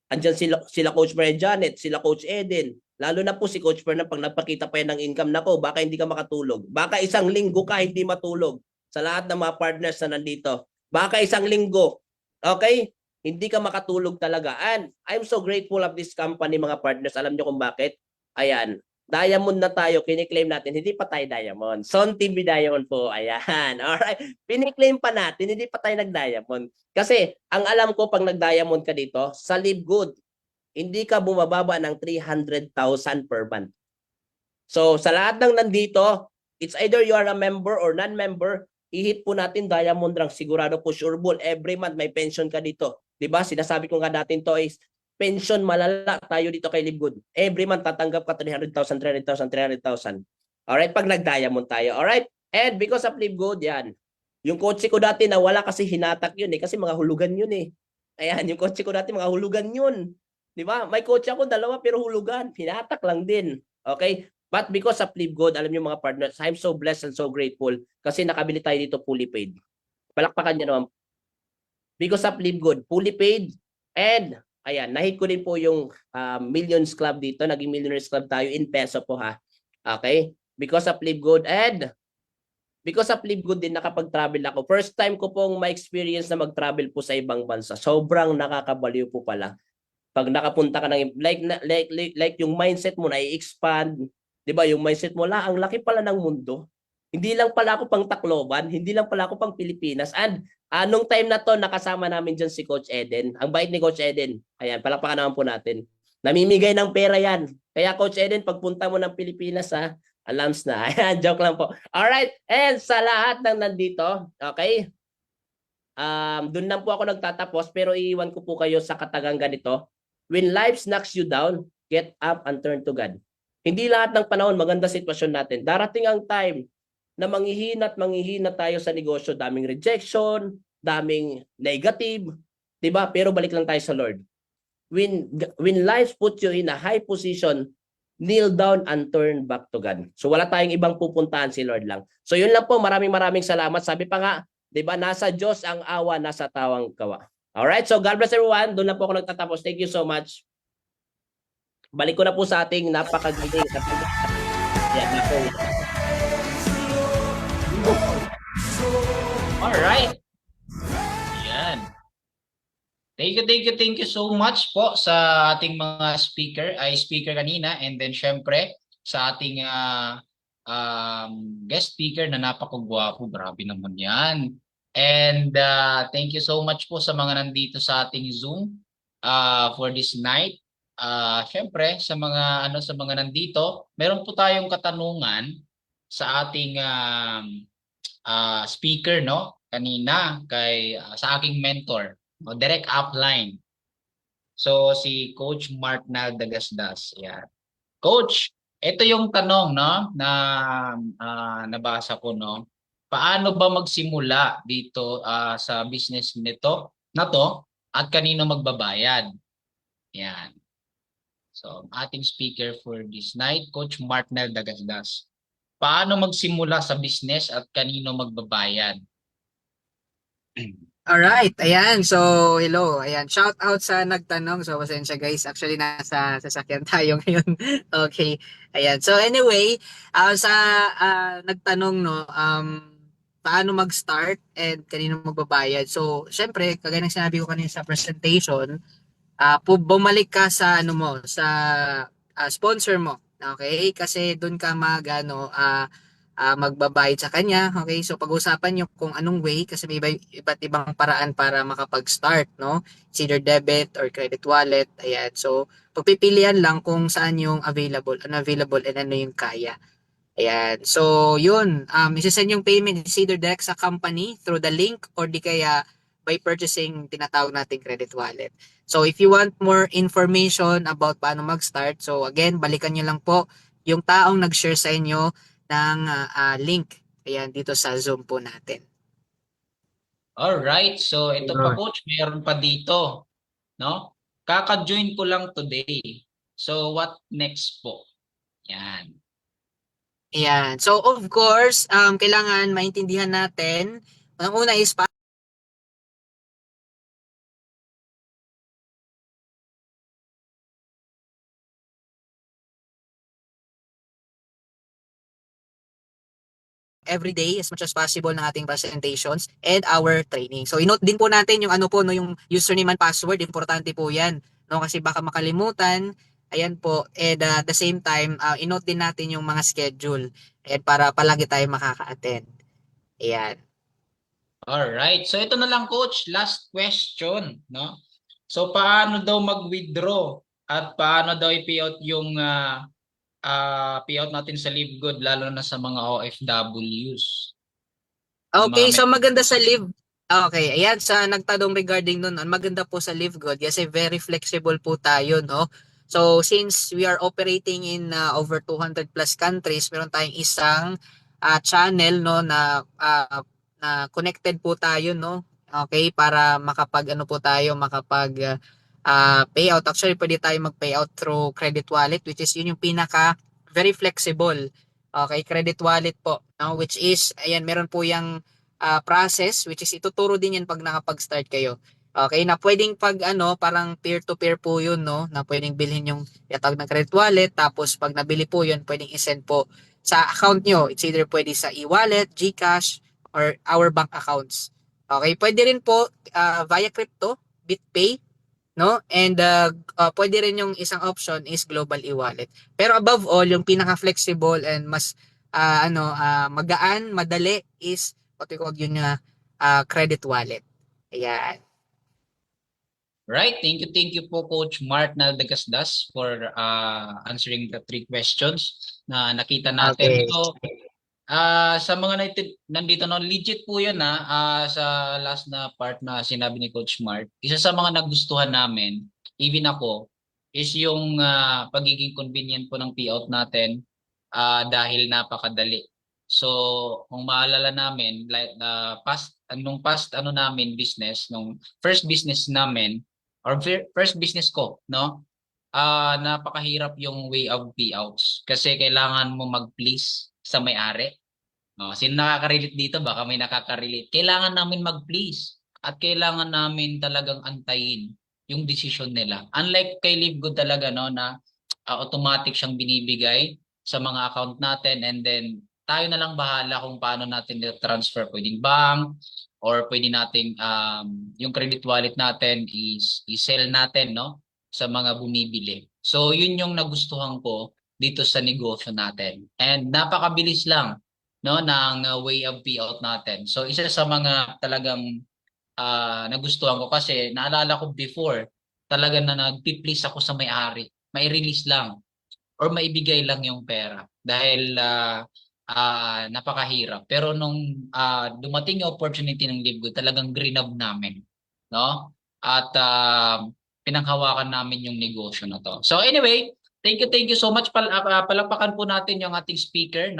Andyan sila Coach Mary Janet, sila Coach Eden. Lalo na po si Coach Fernand, pag nagpakita pa yan ng income, nako, baka hindi ka makatulog. Baka isang linggo ka hindi matulog sa lahat ng mga partners na nandito. Baka isang linggo. Okay? Hindi ka makatulog talaga. And I'm so grateful of this company, mga partners. Alam nyo kung bakit? Ayan. Diamond na tayo. Kiniklaim natin. Hindi pa tayo diamond. Son TV Diamond po. Ayan. Alright. Piniklaim pa natin. Hindi pa tayo nag-diamond. Kasi, ang alam ko pag nag-diamond ka dito, sa Livgood, hindi ka bumababa ng 300,000 per month. So, sa lahat ng nandito, it's either you are a member or non-member, i-hit po natin diamond rank. Sigurado po, sure ball. Every month may pension ka dito. Diba? Sinasabi ko nga natin to is pension malala tayo dito kay Livgood. Every month tatanggap ka 300,000, 300,000, 300,000. Alright? Pag nag-diamond tayo. Alright? And because of Livgood, yan. Yung coach ko dati nawala kasi hinatak yun kasi mga hulugan yun Ayan, yung coach ko dati mga hulugan yun. Diba? May coach ako, dalawa pero hulugan. Hinatak lang din. Okay? But because of Livgood, alam niyo mga partners, I'm so blessed and so grateful kasi nakabili tayo dito fully paid. Palakpakan niyo naman. Because of Livgood, fully paid. And, ayan, nahit ko din po yung Millions Club dito. Naging Millionaires Club tayo in peso po Okay? Because of Livgood and because of Live Good din nakapag-travel ako. First time ko pong ma-experience na mag-travel po sa ibang bansa. Sobrang nakakabaliw po pala. Pag nakapunta ka ng like yung mindset mo na i-expand, 'di ba? Yung mindset mo, ang laki pala ng mundo. Hindi lang pala ako pang Tacloban, hindi lang pala ako pang Pilipinas. And nung time na to, nakasama namin diyan si Coach Eden. Ang bait ni Coach Eden. Ayan, palakpakan naman po natin. Namimigay ng pera 'yan. Kaya Coach Eden, pagpunta mo ng Pilipinas alams na. Ayan, joke lang po. Alright, and sa lahat ng nandito, okay? Doon lang po ako nagtatapos, pero iiwan ko po kayo sa katagang ganito. When life knocks you down, get up and turn to God. Hindi lahat ng panahon maganda sitwasyon natin. Darating ang time na manghihina tayo sa negosyo. Daming rejection, daming negative, 'di ba? Pero balik lang tayo sa Lord. When life puts you in a high position, kneel down and turn back to God. So wala tayong ibang pupuntahan, si Lord lang. So yun lang po, maraming salamat. Sabi pa nga, 'di ba, nasa Diyos ang awa, nasa tawang kawa. Alright, so God bless everyone. Doon na po ako nagtatapos. Thank you so much. Balik ko na po sa ating napakagaling. Yan na po. Alright. Yan. Thank you so much po sa ating mga speaker kanina, and then syempre sa ating guest speaker na napakagwapo. Grabe naman yan. And thank you so much po sa mga nandito sa ating Zoom for this night. Syempre sa mga nandito, meron po tayong katanungan sa ating speaker kanina sa aking mentor, direct upline. So si Coach Mark Naldagasdas. Yan. Coach, ito yung tanong na nabasa ko Paano ba magsimula dito sa business na to at kanino magbabayad? Yan. So, ating speaker for this night, Coach Mark Naldagasdas. Paano magsimula sa business at kanino magbabayad? Alright, ayan. So, hello. Ayan, shout out sa nagtanong. So, pasensya guys. Actually, nasa sasakyan tayo ngayon. Okay. Ayan. So, anyway, sa nagtanong, paano mag-start and kanino magbabayad. So, syempre, kagaya ng sinabi ko kanina sa presentation, bumalik ka sa sa sponsor mo. Okay? Kasi doon ka magbabayad sa kanya. Okay? So pag-usapan nyo kung anong way, kasi may iba't ibang paraan para makapag-start, no? It's either debit or credit wallet. Ayan. So pagpipilian lang kung saan yung available, unavailable, and ano yung kaya. Ayan. So yun, isasend yung payment is either direct sa company through the link or di kaya by purchasing tinatawag nating credit wallet. So if you want more information about paano mag-start, so again, balikan nyo lang po yung taong nag-share sa inyo ng link. Ayan, dito sa Zoom po natin. Alright, so ito pa Coach, mayroon pa dito. No? Kaka-join ko lang today. So what next po? Yan. Ayan. So of course, kailangan maintindihan natin. Ang una is every day as much as possible ng ating presentations and our training. So i-note din po natin yung yung username and password, importante po 'yan, no, kasi baka makalimutan. Ayan po. And at the same time, i-note din natin yung mga schedule and para palagi tayo makaka-attend. Ayan. Alright, so ito na lang Coach, last question, no? So paano daw mag-withdraw at paano daw i-payout yung payout natin sa Live Good, lalo na sa mga OFWs. Okay, so maganda sa Live. Okay, ayan, sa nagtanong regarding nun, maganda po sa Live Good kasi very flexible po tayo, no? So since we are operating in over 200 plus countries, meron tayong isang channel, no, na connected po tayo, no? Okay, para makapag payout. Actually, pwede tayo mag-payout through credit wallet, which is yun yung pinaka very flexible. Okay, credit wallet po, no? Which is, ayan, meron po yung process, which is ituturo din yan pag nakapag-start kayo. Okay, na pwedeng parang peer-to-peer po yun, no? Na pwedeng bilhin yung yatag ng credit wallet, tapos pag nabili po yun, pwedeng isend po sa account nyo. It's either pwede sa e-wallet, GCash, or our bank accounts. Okay, pwede rin po via crypto, BitPay, no? And pwede rin yung isang option is global e-wallet. Pero above all, yung pinaka-flexible and mas magaan, madali is what we call yun na credit wallet. Ayan. Right. Thank you po Coach Mark Naldagasdas for answering the 3 questions na nakita natin. Okay. So, sa mga nandito no, legit po 'yun sa last na part na sinabi ni Coach Mark. Isa sa mga nagustuhan namin, even ako, is yung pagiging convenient po ng payout natin dahil napakadali. So, kung maalala namin, like past namin business, nung first business namin or first business ko, no? Napakahirap yung way of payouts kasi kailangan mo mag-please sa may-ari. No, sino nakaka-relate dito? Baka may nakaka-relate. Kailangan namin mag-please at kailangan namin talagang antayin yung decision nila. Unlike kay LiveGood talaga no na automatic siyang binibigay sa mga account natin and then tayo na lang bahala kung paano natin i-transfer. Pwedeng bank or pwede nating yung credit wallet natin i-sell natin no sa mga bumibili. So yun yung nagustuhan ko dito sa negosyo natin. And napakabilis lang no ng way of payout natin. So isa sa mga talagang nagustuhan ko kasi naalala ko before talaga na nagpi-please ako sa may-ari. May release lang or maibigay lang yung pera dahil napakahirap. Pero nung dumating yung opportunity ng LiveGood, talagang grinab namin, no? At pinanghawakan namin yung negosyo na to. So anyway, thank you so much. Palakpakan po natin yung ating speaker, no?